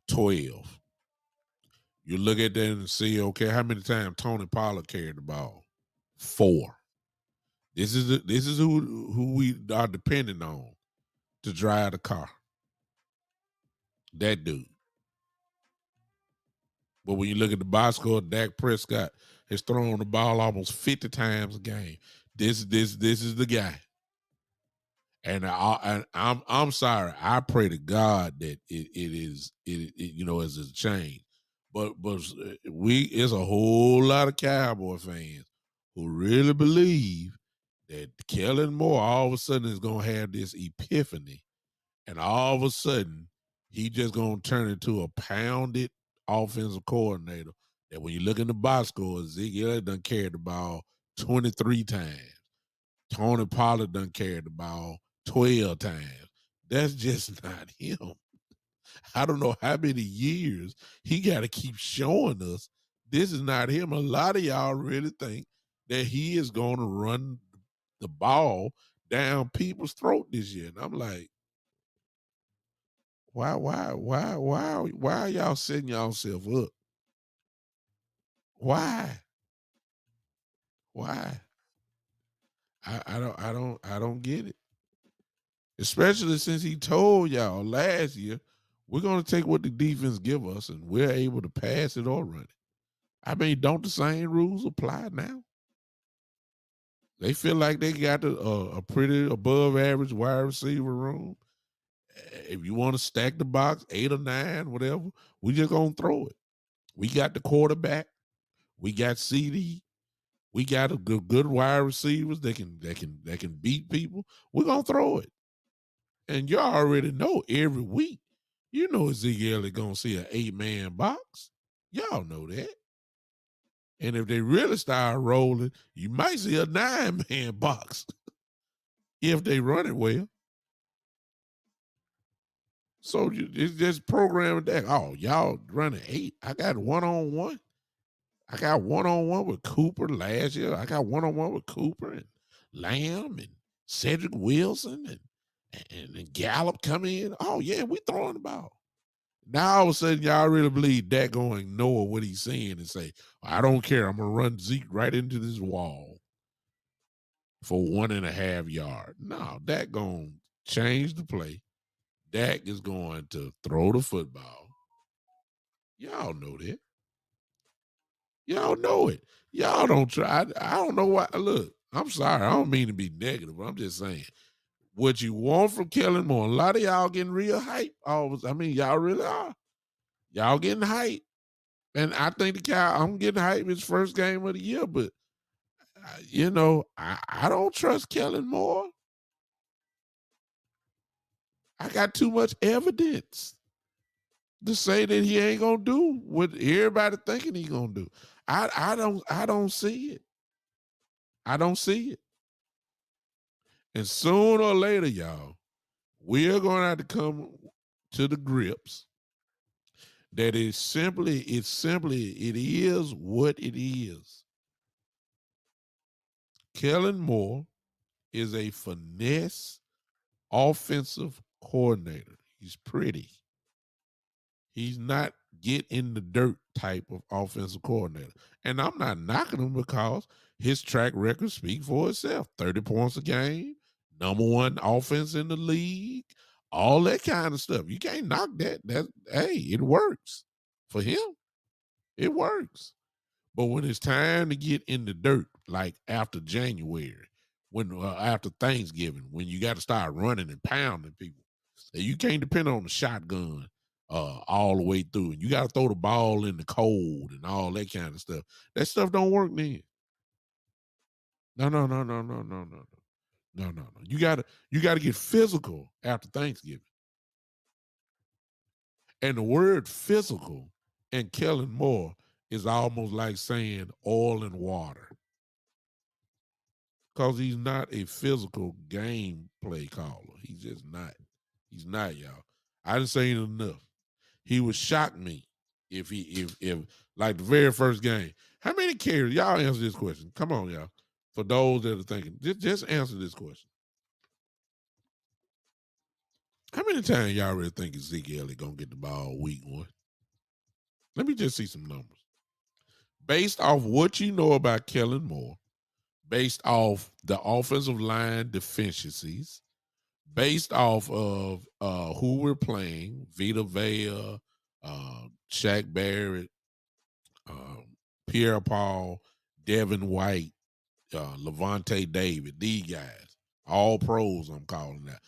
12. You look at that and see, okay, how many times Tony Pollard carried the ball? 4. This is who we are depending on to drive the car. That dude. But when you look at the box score, Dak Prescott has thrown the ball almost 50 times a game. This is the guy. And I'm sorry. I pray to God that is a change. But it's a whole lot of Cowboy fans who really believe that Kellen Moore all of a sudden is gonna have this epiphany, and all of a sudden he just gonna turn into a pounded offensive coordinator. That when you look in the box score, Ezekiel done carried the ball 23 times. Tony Pollard done carried the ball 12 times. That's just not him. I don't know how many years he got to keep showing us this is not him. A lot of y'all really think that he is going to run the ball down people's throat this year. And I'm like, why are y'all setting yourself up? Why? Why? I don't get it. Especially since he told y'all last year, we're going to take what the defense give us and we're able to pass it or run it. I mean, don't the same rules apply now? They feel like they got a pretty above average wide receiver room. If you want to stack the box, 8 or 9, whatever, we just going to throw it. We got the quarterback. We got CD. We got a good wide receivers that can beat people. We're going to throw it. And you already know every week, you know Ezekiel is going to see an 8-man box. Y'all know that. And if they really start rolling, you might see a 9-man box if they run it well. So it's just programming that. Oh, y'all running 8. I got one-on-one. I got one-on-one with Cooper last year. I got one-on-one with Cooper and Lamb and Cedric Wilson and Gallup come in. Oh, yeah, we throwing the ball. Now all of a sudden, y'all really believe Dak gonna ignore what he's saying and say, I don't care. I'm gonna run Zeke right into this wall for 1.5 yards. No, Dak gonna change the play. Dak is going to throw the football. Y'all know that. Y'all know it. Y'all don't try. I don't know why. Look, I'm sorry. I don't mean to be negative, but I'm just saying what you want from Kellen Moore. A lot of y'all getting real hype. Y'all really are. Y'all getting hype. And I think I'm getting hype his first game of the year, but I don't trust Kellen Moore. I got too much evidence to say that he ain't gonna do what everybody thinking he gonna do. I don't see it. I don't see it. And sooner or later, y'all, we're gonna have to come to the grips that it is what it is. Kellen Moore is a finesse offensive coordinator. He's pretty. He's not get in the dirt type of offensive coordinator. And I'm not knocking him because his track record speaks for itself. 30 points a game, number 1 offense in the league, all that kind of stuff. You can't knock that. Hey, it works. For him, it works. But when it's time to get in the dirt, like after January, when after Thanksgiving, when you got to start running and pounding people, you can't depend on the shotgun all the way through. And you got to throw the ball in the cold and all that kind of stuff. That stuff don't work then. No. No. You gotta get physical after Thanksgiving. And the word physical and Kellen Moore is almost like saying oil and water because he's not a physical game play caller. He's just not. He's not, y'all. I didn't say enough. He would shock me if like the very first game. How many carries? Y'all answer this question. Come on, y'all. For those that are thinking, just answer this question. How many times y'all really think Ezekiel Elliott gonna get the ball week one? Let me just see some numbers. Based off what you know about Kellen Moore, based off the offensive line deficiencies, based off of who we're playing, Vita Vea, Shaq Barrett, Pierre Paul, Devin White, Levante David, these guys, all pros. I'm calling that.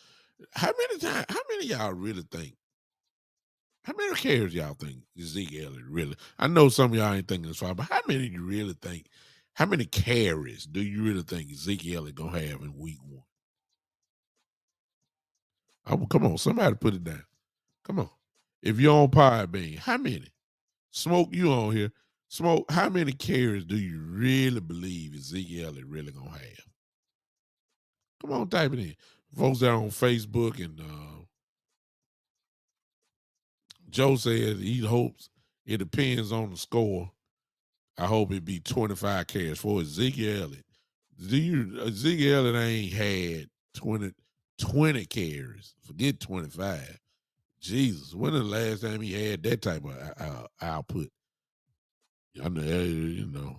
How many y'all really think? How many carries y'all think Ezekiel Elliott really? I know some of y'all ain't thinking this far, but how many do you really think? How many carries do you really think Ezekiel Elliott gonna have in week one? Oh, come on, somebody put it down. Come on. If you're on Podbean, how many? Smoke, you on here. Smoke, how many carries do you really believe Ezekiel Elliott really gonna have? Come on, type it in. Folks that are on Facebook and Joe says he hopes it depends on the score. I hope it be 25 carries for Ezekiel Elliott. Ezekiel Elliott ain't had 20 carries. Forget 25. Jesus, when the last time he had that type of output? I know,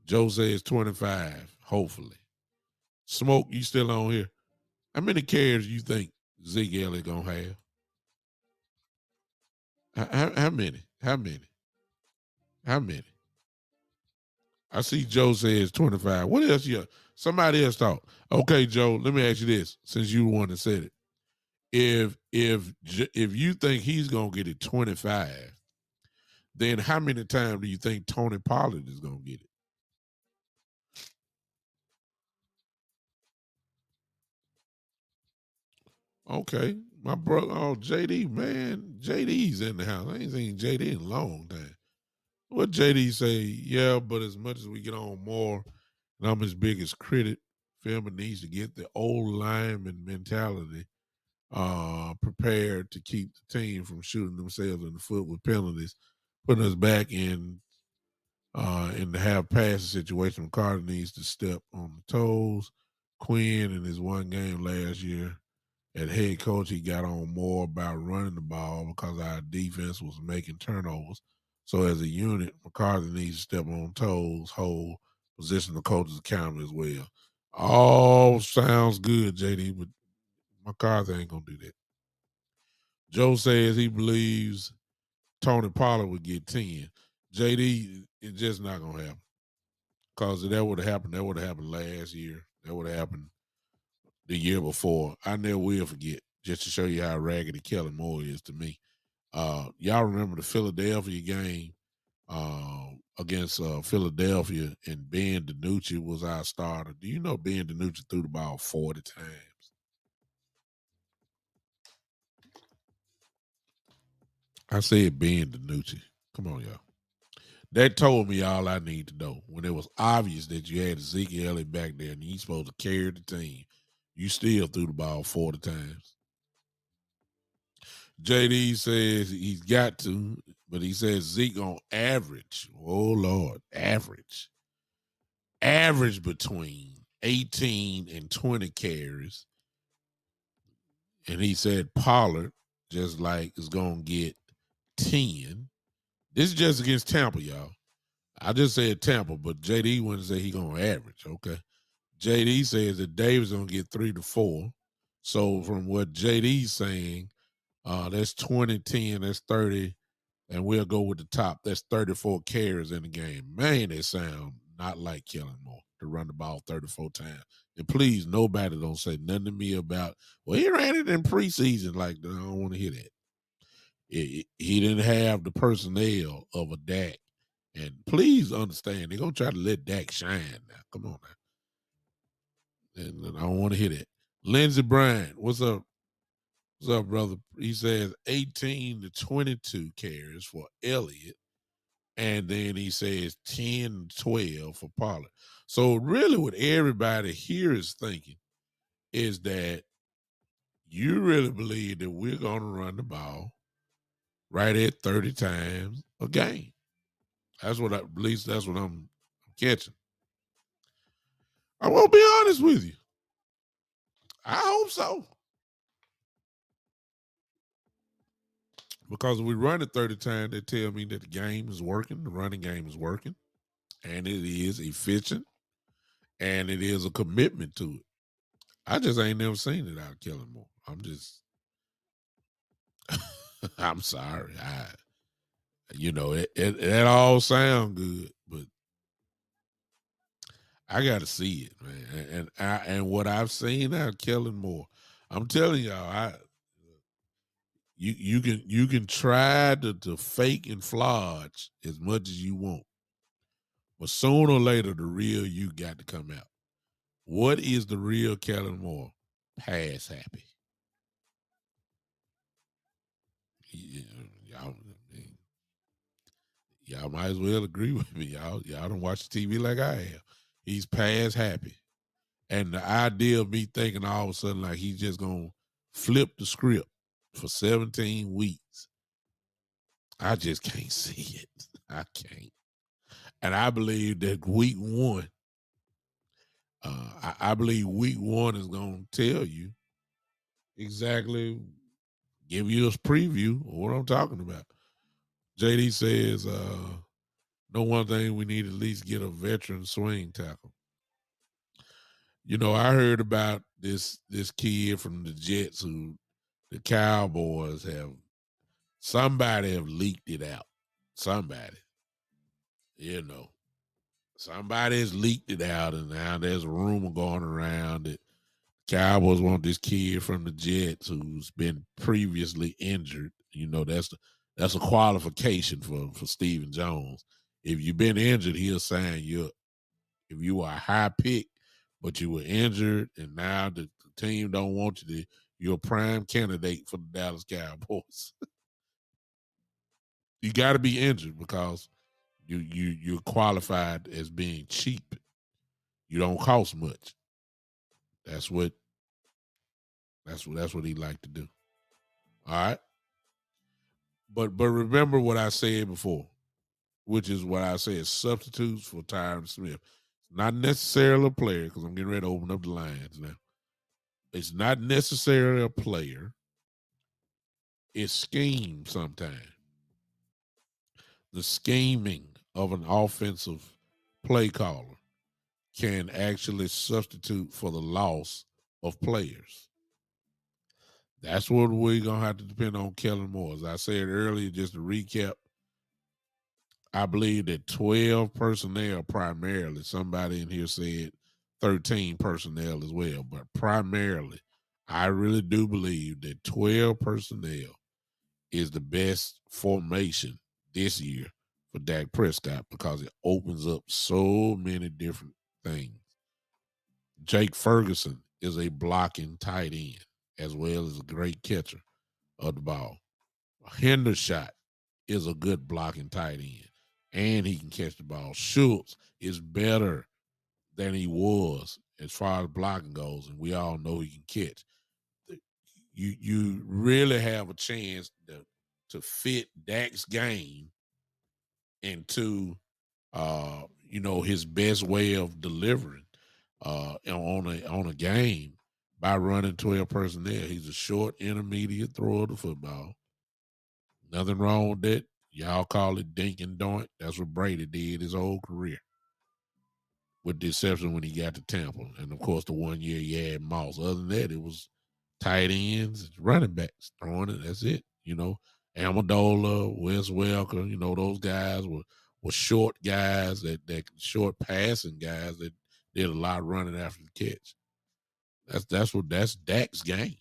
Joe says 25, hopefully. Smoke, you still on here? How many carries you think Zeke Elliott gonna have? How many? How many? How many? I see Joe says 25. What else you? Somebody else talk. Okay, Joe, let me ask you this, since you the one that said it. If you think he's gonna get it 25, then how many times do you think Tony Pollard is gonna get it? Okay, my brother, oh JD, man, JD's in the house. I ain't seen JD in a long time. What JD say? Yeah, but as much as we get on more, and I'm his biggest critic, Philbin needs to get the old lineman mentality prepared to keep the team from shooting themselves in the foot with penalties, putting us back in the half passing situation. McCarthy needs to step on the toes. Quinn in his one game last year at head coach, he got on more about running the ball because our defense was making turnovers. So as a unit, McCarthy needs to step on toes, hold, position the coaches accountable as well. All sounds good, JD, but McCarthy ain't gonna do that. Joe says he believes Tony Pollard would get 10. JD, it's just not gonna happen. Because if that would have happened, that would have happened last year. That would have happened the year before. I never will forget, just to show you how raggedy Kellen Moore is to me. Y'all remember the Philadelphia game against Philadelphia, and Ben DiNucci was our starter. Do you know Ben DiNucci threw the ball 40 times? I said Ben DiNucci. Come on, y'all. That told me all I need to know. When it was obvious that you had Ezekiel Elliott back there and he's supposed to carry the team, you still threw the ball 40 times. JD says he's got to, but he says Zeke on average, oh Lord, average between 18 and 20 carries. And he said Pollard just like is going to get 10. This is just against Tampa, y'all. I just said Tampa, but JD wouldn't say he going to average, okay? JD says that Davis going to get 3 to 4. So from what JD's saying, that's 20, 10, that's 30, and we'll go with the top. That's 34 carries in the game. Man, they sound not like Kellen Moore to run the ball 34 times. And please, nobody don't say nothing to me about, well, he ran it in preseason. Like, I don't want to hear that. He didn't have the personnel of a Dak. And please understand, they're going to try to let Dak shine now. Come on now. And I don't want to hear that. Lindsey Bryant, what's up? What's up, brother? He says 18 to 22 carries for Elliott. And then he says 10 to 12 for Pollard. So really what everybody here is thinking is that you really believe that we're going to run the ball right at 30 times a game. That's what at least that's what I'm catching. I won't be honest with you. I hope so. Because if we run it 30 times, they tell me that the game is working, the running game is working, and it is efficient, and it is a commitment to it. I just ain't never seen it out of Kellen Moore. I'm sorry. It all sound good, but I got to see it, man. And what I've seen out of Kellen Moore, I'm telling y'all, you can try to fake and flodge as much as you want, but sooner or later the real you got to come out. What is the real Kellen Moore? Pass happy. Y'all, y'all might as well agree with me. Y'all don't watch the TV like I have. He's pass happy. And the idea of me thinking all of a sudden like he's just gonna flip the script for 17 weeks, I just can't see it. I can't. And I believe that week one, I believe week one is gonna tell you exactly, give you a preview of what I'm talking about. JD says, no one thing we need at least get a veteran swing tackle. I heard about this kid from the Jets who the Cowboys somebody have leaked it out. Somebody, you know, somebody has leaked it out, and now there's a rumor going around that Cowboys want this kid from the Jets who's been previously injured. That's a qualification for Stephen Jones. If you've been injured, he'll sign you up. If you are a high pick, but you were injured, and now the team don't want you, you're a prime candidate for the Dallas Cowboys. You got to be injured because you're qualified as being cheap. You don't cost much. That's what he like to do. All right. But remember what I said before, which is what I said: substitutes for Tyron Smith. Not necessarily a player, because I'm getting ready to open up the lines now. It's not necessarily a player. It's scheme sometimes. The scheming of an offensive play caller can actually substitute for the loss of players. That's what we're going to have to depend on Kellen Moore. As I said earlier, just to recap, I believe that 12 personnel primarily, somebody in here said 13 personnel as well, but primarily, I really do believe that 12 personnel is the best formation this year for Dak Prescott because it opens up so many different things. Jake Ferguson is a blocking tight end as well as a great catcher of the ball. Hendershot is a good blocking tight end, and he can catch the ball. Schultz is better than he was as far as blocking goes, and we all know he can catch. You really have a chance to fit Dak's game into his best way of delivering on a game by running 12 personnel. He's a short intermediate thrower of the football. Nothing wrong with that. Y'all call it dink and doink. That's what Brady did his whole career, with the exception when he got to Tampa. And, of course, the 1 year he had Moss. Other than that, it was tight ends, running backs throwing it. That's it. Amendola, Wes Welker, those guys were short guys, that short passing guys that did a lot of running after the catch. That's Dak's game.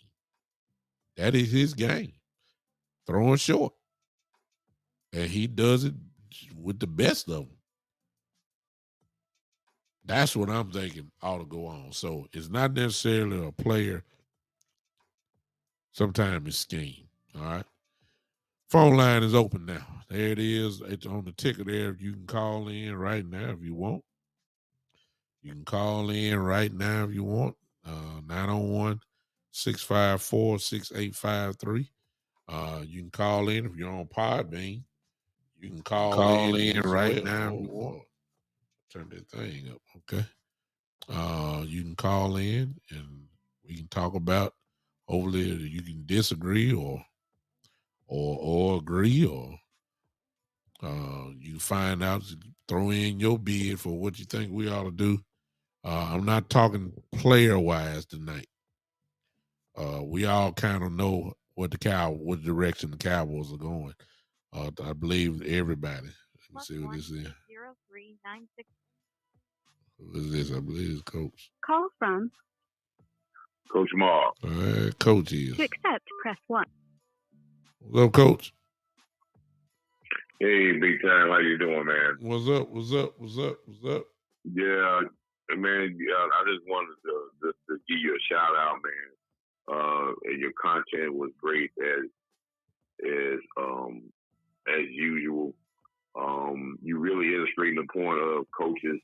That is his game. Throwing short. And he does it with the best of them. That's what I'm thinking ought to go on. So it's not necessarily a player sometimes it's scheme. All right. Phone line is open now. There it is. It's on the ticker there. You can call in right now if you want. You can call in right now if you want. 901 654 6853. You can call in if you're on Podbean. You can call in as right well. now if you want. Turn that thing up, okay? You can call in and we can talk about. Hopefully, you can disagree or agree, or you find out, throw in your bid for what you think we ought to do. I'm not talking player wise tonight. We all kind of know what direction the Cowboys are going. I believe everybody. Let me see what this is. 0396. Who is this? I believe it's Coach. Call from Coach Mark. All right, Coach is. To accept, press 1. What's up, Coach? Hey, big time. How you doing, man? What's up? Yeah, man. I just wanted to give you a shout out, man. And your content was great as usual. You really illustrating the point of coaches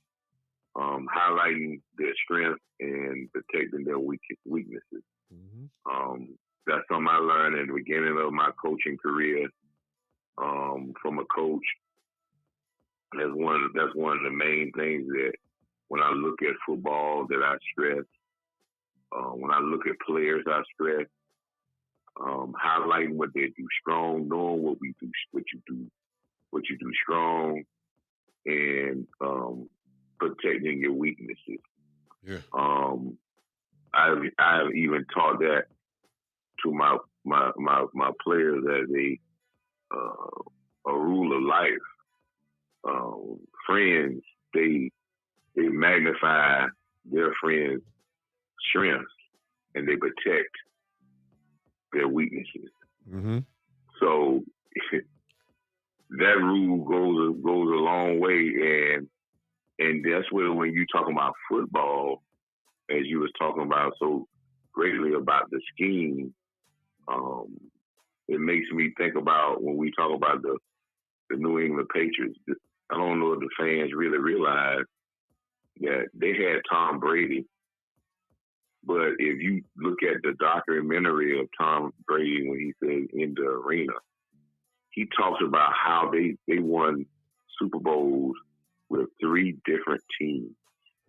highlighting their strengths and protecting their weaknesses. Mm-hmm. That's something I learned in the beginning of my coaching career from a coach. That's one of the main things that when I look at football that I stress. When I look at players, I stress highlighting what they do strong, knowing what you do strong, and protecting your weaknesses. Yeah. I've even taught that to my players as a rule of life. Friends, they magnify their friends' strengths and they protect their weaknesses. Mm-hmm. So that rule goes a long way, and that's where when you talk about football, as you was talking about so greatly about the scheme, it makes me think about when we talk about the New England Patriots. I don't know if the fans really realize that they had Tom Brady, but if you look at the documentary of Tom Brady when he said in the arena, he talks about how they won Super Bowls with 3 different teams.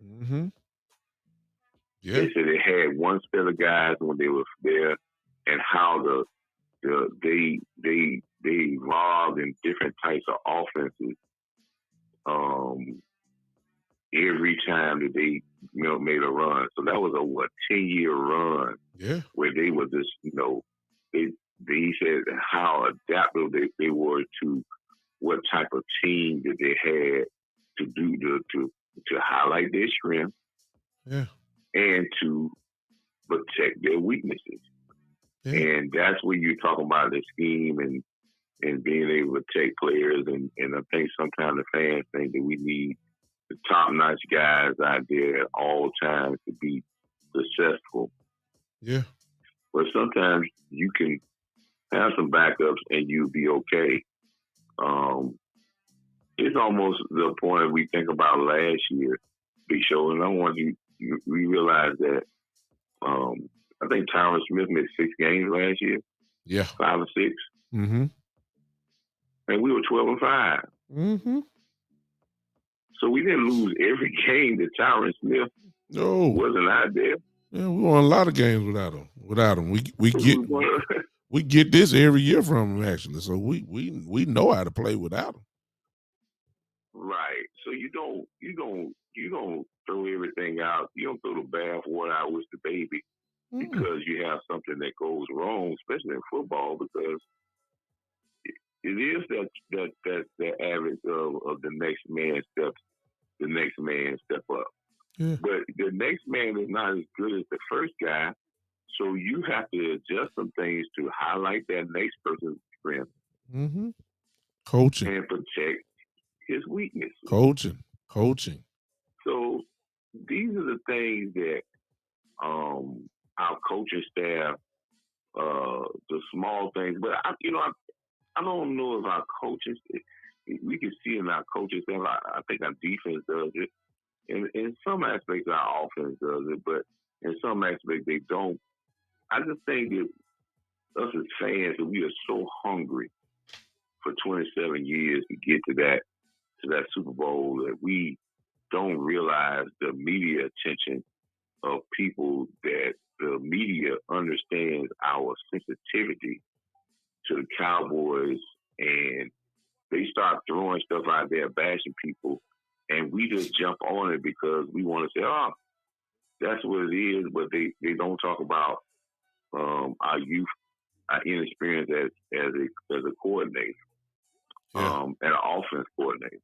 Mm-hmm. Yeah. They said they had one set of guys when they were there, and how they evolved in different types of offenses. Every time that they made a run, so that was a 10-year run. Yeah, where they were just they said how adaptable they were to what type of team that they had to do to highlight their strengths, yeah, and to protect their weaknesses. Yeah. And that's where you're talking about the scheme and being able to take players. And I think sometimes the fans think that we need the top-notch guys out there at all times to be successful. Yeah. But sometimes you can have some backups and you'll be okay. It's almost the point we think about last year, Big Show, and I want we realize that I think Tyron Smith missed 6 games last year. Yeah. 5 or 6. Mm-hmm. And we were 12-5. Mm-hmm. So we didn't lose every game that Tyron Smith wasn't out there. Yeah, we won a lot of games without him. We get this every year from him, actually. So we know how to play without him. Right. So you don't throw everything out. You don't throw the bath water out with the baby because you have something that goes wrong, especially in football, because it is that average of the next man step up. Yeah. But the next man is not as good as the first guy, so you have to adjust some things to highlight that next person's strength. Mm-hmm. Coaching. And protect his weaknesses. Coaching. So these are the things that our coaching staff the small things. But I don't know if our coaches. We can see in our coaches. I think our defense does it. In some aspects, our offense does it, but in some aspects they don't. I just think that us as fans, that we are so hungry for 27 years to get to that Super Bowl that we don't realize the media attention of people, that the media understands our sensitivity to the Cowboys, and they start throwing stuff out there, bashing people, and we just jump on it because we want to say, oh, that's what it is, but they don't talk about our youth, our inexperience as a coordinator, and an offense coordinator.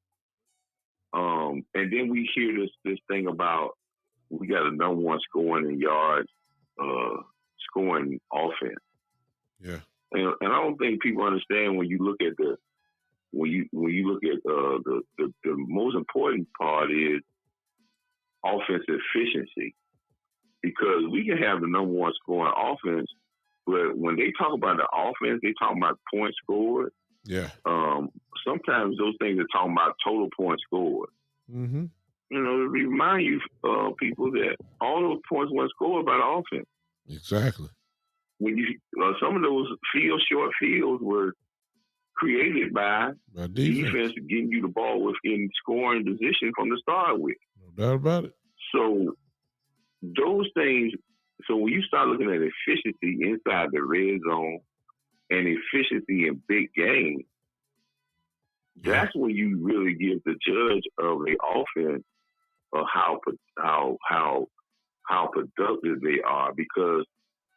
And then we hear this thing about we got a number one scoring in yards, scoring offense. Yeah. And I don't think people understand when you look at the most important part is offensive efficiency, because we can have the number one scoring offense, but when they talk about the offense, they talk about points scored. Yeah. Sometimes those things are talking about total points scored. Mm-hmm. To remind you, people, that all those points weren't scored by the offense. Exactly. When you some of those short fields were created by defense getting you the ball within scoring position from the start with. No doubt about it. So those things. So when you start looking at efficiency inside the red zone and efficiency in big games, that's when you really give the judge of the offense of how productive they are. Because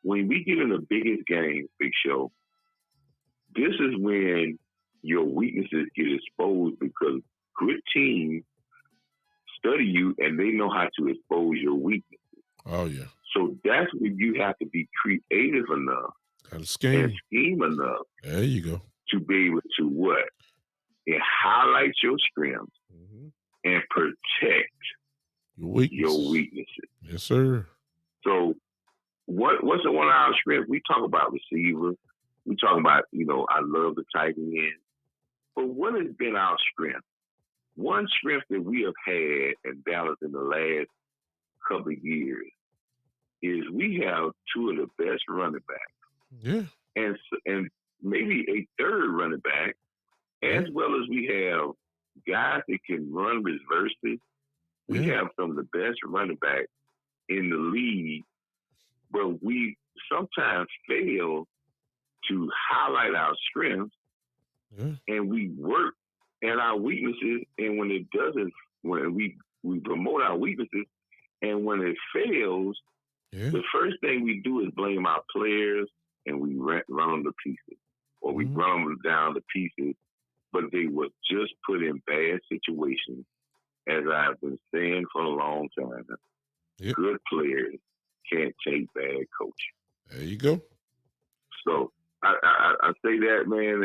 when we get in the biggest games, Big Show, this is when your weaknesses get exposed, because good teams study you and they know how to expose your weaknesses. Oh, yeah. So that's when you have to be creative enough and scheme enough. There you go. To be able to what? And highlight your strengths and protect your weaknesses. Yes, sir. So what's one of our strengths? We talk about receivers. We talk about, I love the tight end. But what has been our strength? One strength that we have had in Dallas in the last couple of years is we have two of the best running backs. Yeah. And maybe a third running back, as well as we have guys that can run reverses. We have some of the best running backs in the league, but we sometimes fail to highlight our strengths, and we work at our weaknesses. And when it doesn't, when we promote our weaknesses, and when it fails, the first thing we do is blame our players, and we run them to pieces, or we run them down to pieces. But they were just put in bad situations, as I've been saying for a long time. Good players can't take bad coaching. There you go. So I say that, man,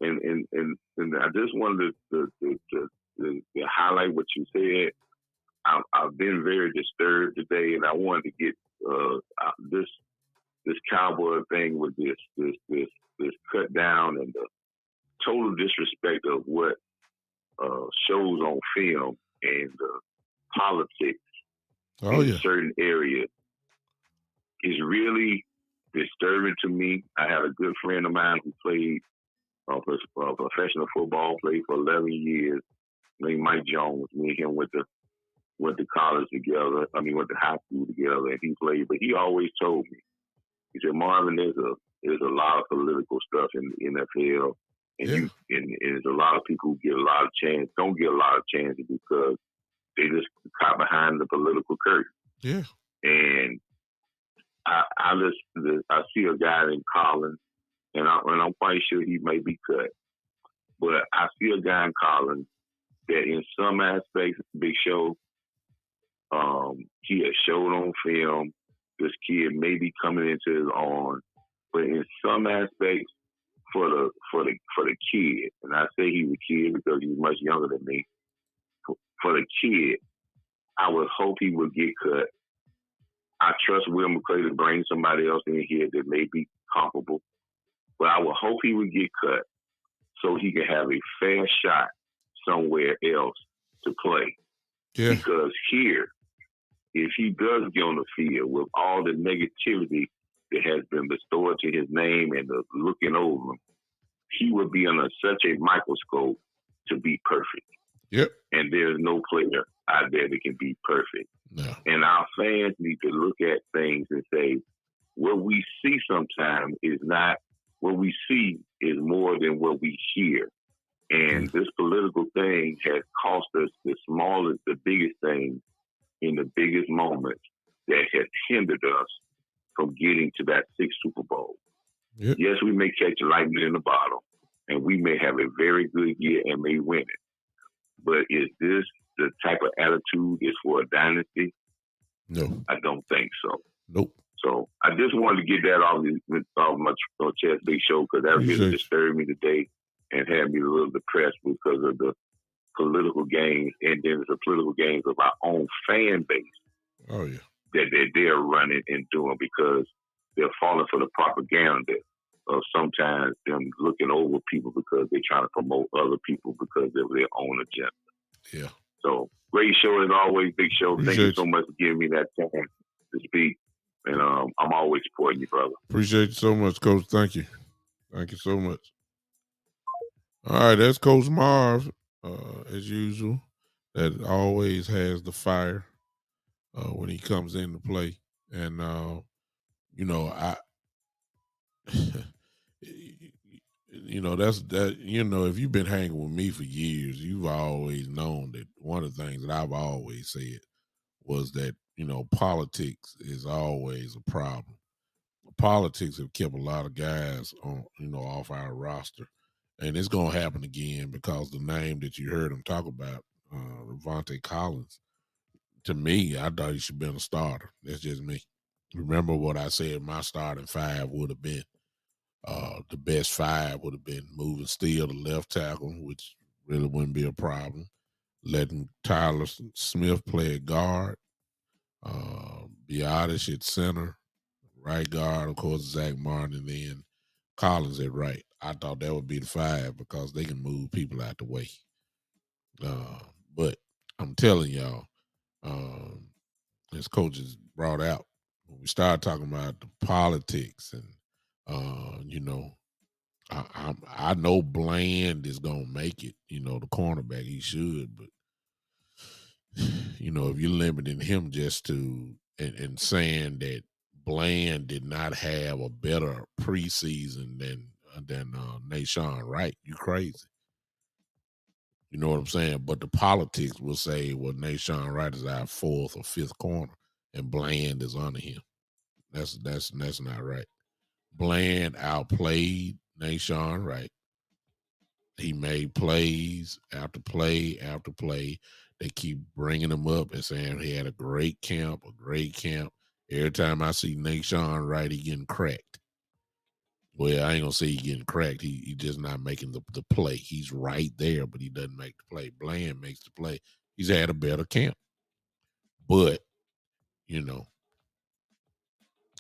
and I just wanted to highlight what you said. I've been very disturbed today, and I wanted to get this Cowboy thing with this cut down and the total disrespect of what shows on film and politics in certain areas is really disturbing to me. I had a good friend of mine who played professional football, played for 11 years, named Mike Jones. Me and him went to college together. Went to high school together, and he played. But he always told me, he said, Marvin, there's a lot of political stuff in the NFL. And there's a lot of people who get a lot of chance, don't get a lot of chances because they just caught behind the political curtain. Yeah. And I see a guy named Collins, and I'm quite sure he may be cut, but I see a guy in Collins that in some aspects, Big Show, he has showed on film. This kid may be coming into his own, but in some aspects, for the kid, and I say he's a kid because he's much younger than me. For the kid, I would hope he would get cut. I trust Will McClay to bring somebody else in here that may be comparable. But I would hope he would get cut so he can have a fair shot somewhere else to play. Yeah. Because here, if he does get on the field with all the negativity that has been bestowed to his name and the looking over him, he would be under such a microscope to be perfect. Yep. And there's no player out there that can be perfect. No. And our fans need to look at things and say, what we see sometimes is not what we see is more than what we hear. And this political thing has cost us the smallest, the biggest thing in the biggest moments that has hindered us from getting to that sixth Super Bowl. Yep. Yes, we may catch lightning in the bottle, and we may have a very good year and may win it. But is this the type of attitude is for a dynasty? No. I don't think so. Nope. So I just wanted to get that off my chest, Big Show, because that really disturbed me today and had me a little depressed because of the political games, and then the political games of our own fan base. Oh, yeah. That they're running and doing because they're falling for the propaganda of sometimes them looking over people because they're trying to promote other people because of their own agenda. Yeah. So great show as always, Big Show. Thank you so much for giving me that time to speak. And I'm always supporting you, brother. Appreciate you so much, Coach. Thank you. Thank you so much. All right, that's Coach Marv, as usual, that always has the fire when he comes into play. And, you know, that's that, if you've been hanging with me for years, you've always known that one of the things that I've always said was that, politics is always a problem. Politics have kept a lot of guys on, off our roster. And it's going to happen again because the name that you heard him talk about, Ravonte Collins, to me, I thought he should have been a starter. That's just me. Remember what I said my starting five would have been. The best five would have been moving Steele to left tackle, which really wouldn't be a problem. Letting Tyron Smith play at guard. Biotish at center. Right guard, of course, Zach Martin, and then Collins at right. I thought that would be the five because they can move people out the way. But I'm telling y'all, as coaches brought out, when we started talking about the politics and, I know Bland is going to make it, the cornerback, he should, but, if you're limiting him just to, and saying that Bland did not have a better preseason than Nashawn Wright, you crazy. You know what I'm saying? But the politics will say, well, Nashawn Wright is our fourth or fifth corner, and Bland is under him. That's not right. Bland outplayed Nashawn Wright. He made plays after play after play. They keep bringing him up and saying he had a great camp. Every time I see Nashawn Wright, he getting cracked. Well, I ain't gonna say he getting cracked. He just not making the play. He's right there, but he doesn't make the play. Bland makes the play. He's had a better camp. But,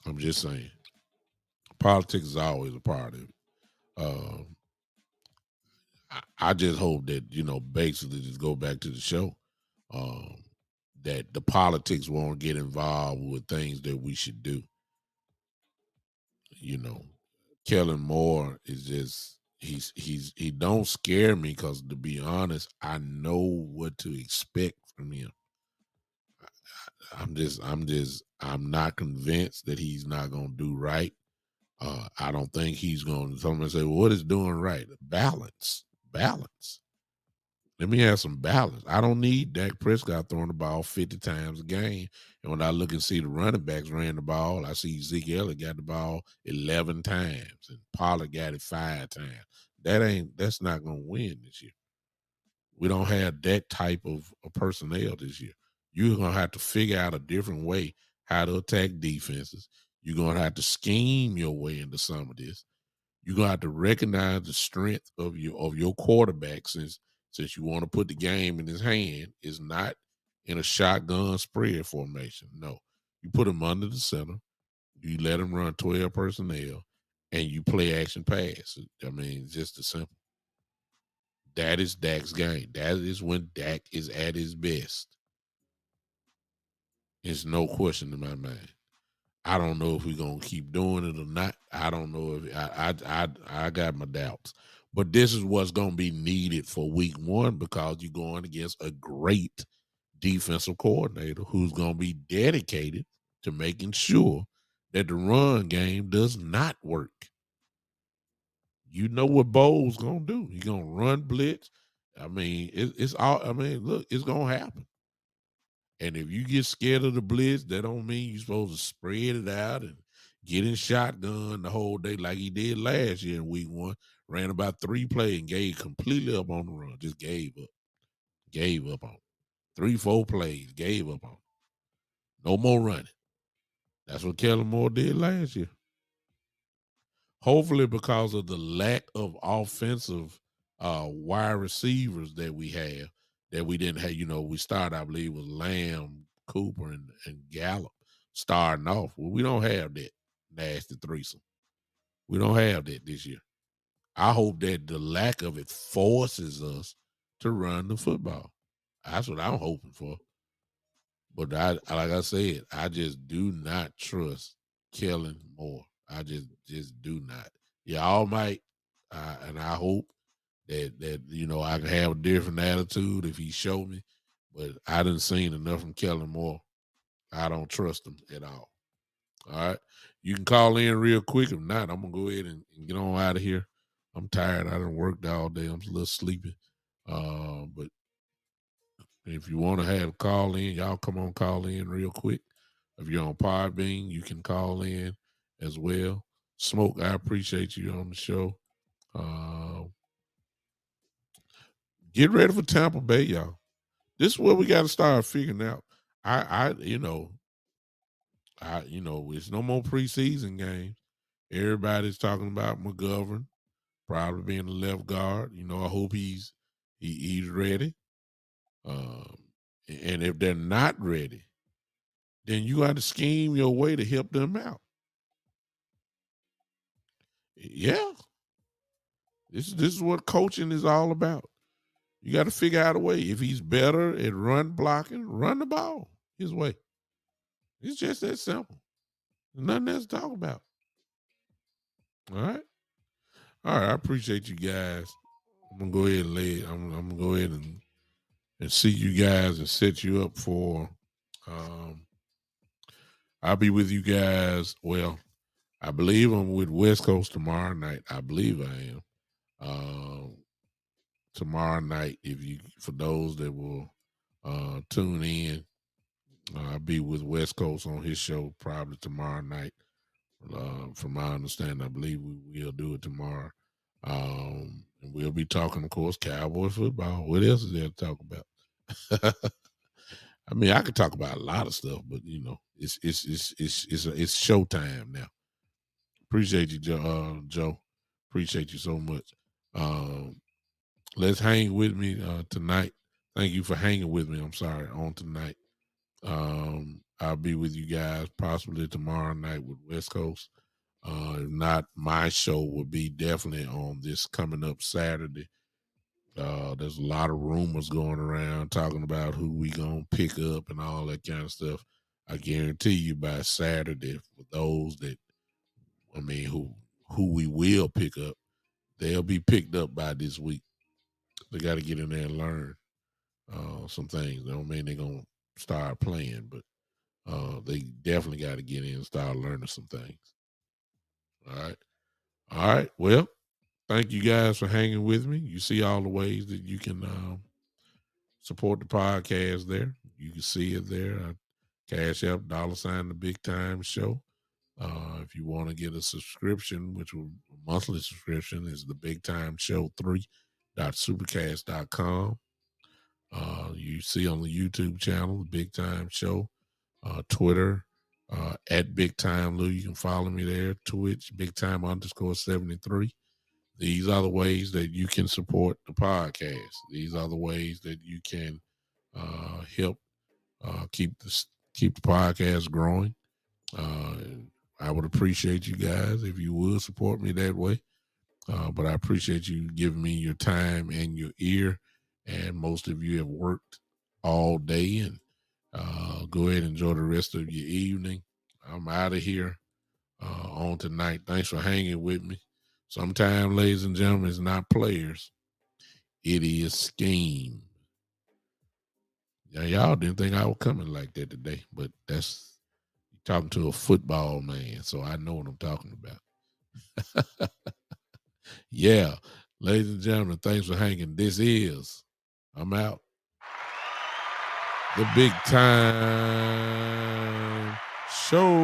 I'm just saying, politics is always a part of it. I just hope that, basically just go back to the show, that the politics won't get involved with things that we should do. Kellen Moore is just, he don't scare me because, to be honest, I know what to expect from him. I'm not convinced that he's not going to do right. I don't think he's going to, someone say, well, what is doing right? Balance. Let me have some balance. I don't need Dak Prescott throwing the ball 50 times a game. And when I look and see the running backs ran the ball, I see Zeke Elliott got the ball 11 times and Pollard got it 5 times. That's not going to win this year. We don't have that type of personnel this year. You're going to have to figure out a different way how to attack defenses. You're going to have to scheme your way into some of this. You're going to have to recognize the strength of your quarterback since you want to put the game in his hand. Is not in a shotgun spread formation. No. You put him under the center. You let him run 12 personnel, and you play action pass. I mean, just as simple. That is Dak's game. That is when Dak is at his best. There's no question in my mind. I don't know if we're gonna keep doing it or not. I don't know if I got my doubts. But this is what's gonna be needed for week one because you're going against a great defensive coordinator who's gonna be dedicated to making sure that the run game does not work. You know what Bo's gonna do. He's gonna run blitz. I mean, it's all. I mean, look, it's gonna happen. And if you get scared of the blitz, that don't mean you're supposed to spread it out and get in shotgun the whole day like he did last year in week one. Ran about 3 plays and gave completely up on the run. Just gave up. Gave up on it. 3, 4 plays. Gave up on it. No more running. That's what Kellen Moore did last year. Hopefully, because of the lack of offensive wide receivers that we have, that we didn't have, we started, I believe, with Lamb, Cooper, and Gallup starting off. Well, we don't have that nasty threesome. We don't have that this year. I hope that the lack of it forces us to run the football. That's what I'm hoping for. But like I said, I just do not trust Kellen Moore. I just do not. Y'all might, and I hope that I can have a different attitude if he showed me. But I didn't seen enough from Kellen Moore. I don't trust him at all. All right, you can call in real quick. If not, I'm gonna go ahead and get on out of here. I'm tired. I done worked all day. I'm a little sleepy. But if you want to have a call in, y'all come on, call in real quick. If you're on Podbean, you can call in as well. Smoke, I appreciate you on the show. Get ready for Tampa Bay, y'all. This is what we got to start figuring out. It's no more preseason games. Everybody's talking about McGovern probably being the left guard. I hope he's ready. And if they're not ready, then you got to scheme your way to help them out. Yeah. This is what coaching is all about. You got to figure out a way. If he's better at run blocking, run the ball his way. It's just that simple. There's nothing else to talk about. All right. All right. I appreciate you guys. I'm gonna go ahead and lay it. I'm gonna go ahead and see you guys and set you up for I'll be with you guys. Well, I believe I'm with West Coast tomorrow night. I believe I am. Tomorrow night, for those that will tune in, I'll be with West Coast on his show probably tomorrow night. From my understanding, I believe we will do it tomorrow. And we'll be talking, of course, Cowboy football. What else is there to talk about? I mean, I could talk about a lot of stuff, but it's showtime now. Appreciate you, Joe. Appreciate you so much. Let's hang with me tonight. Thank you for hanging with me. I'm sorry, on tonight. I'll be with you guys possibly tomorrow night with West Coast. If not, my show will be definitely on this coming up Saturday. There's a lot of rumors going around talking about who we gonna pick up and all that kind of stuff. I guarantee you by Saturday, for those that who we will pick up, they'll be picked up by this week. They got to get in there and learn some things. That don't mean they're gonna start playing, but they definitely got to get in and start learning some things. All right. All right. Well, thank you guys for hanging with me. You see all the ways that you can support the podcast there. You can see it there. Cash App, $ the Big Time Show. If you want to get a subscription, which will a monthly subscription, is the Big Time Show 3.supercast.com. You see on the YouTube channel, the Big Time Show, Twitter, at Big Time Lou. You can follow me there. Twitch, Big Time _73. These are the ways that you can support the podcast. These are the ways that you can help keep keep the podcast growing. I would appreciate you guys if you would support me that way. But I appreciate you giving me your time and your ear. And most of you have worked all day. And go ahead and enjoy the rest of your evening. I'm out of here on tonight. Thanks for hanging with me. Sometimes, ladies and gentlemen, it's not players. It is scheme. Now, y'all didn't think I was coming like that today, but that's talking to a football man, so I know what I'm talking about. Yeah, ladies and gentlemen, thanks for hanging. I'm out. The Big Time Show.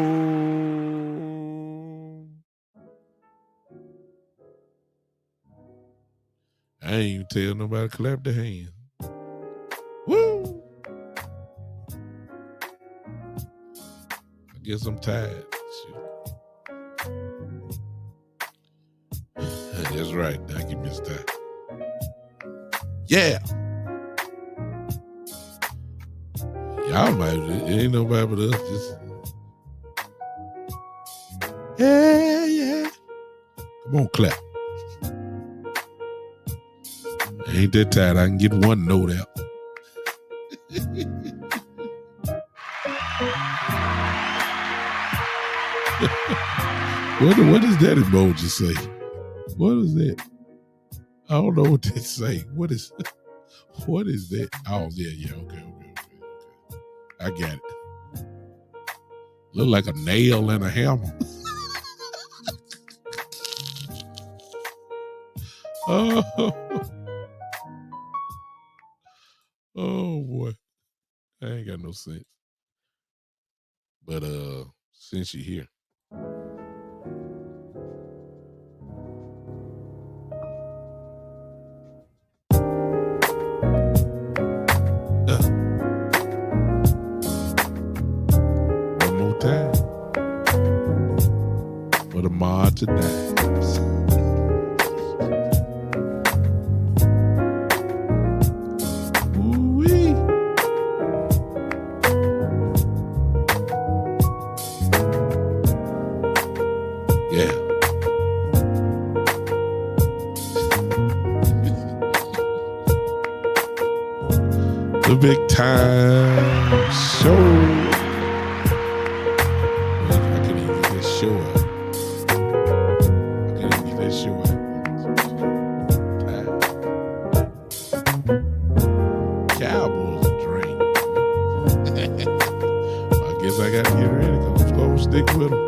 I ain't even tell nobody to clap their hands. Woo! I guess I'm tired. That's right. Thank you, Miss Ty. Yeah. Y'all might, it ain't nobody but us. Just, yeah. Come on, clap. I ain't that tired. I can get one note out. What does that emoji say? What is that? I don't know what they say. What is that? Oh, yeah. Okay. I got it. Look like a nail and a hammer. Oh boy. I ain't got no sense. But since you're here. One more time. For the mod tonight. Ooh-wee. Yeah. The Big Time Show. I can't even get that show out. Cowboys are drained. I guess I got to get ready because I'm going to stick with them.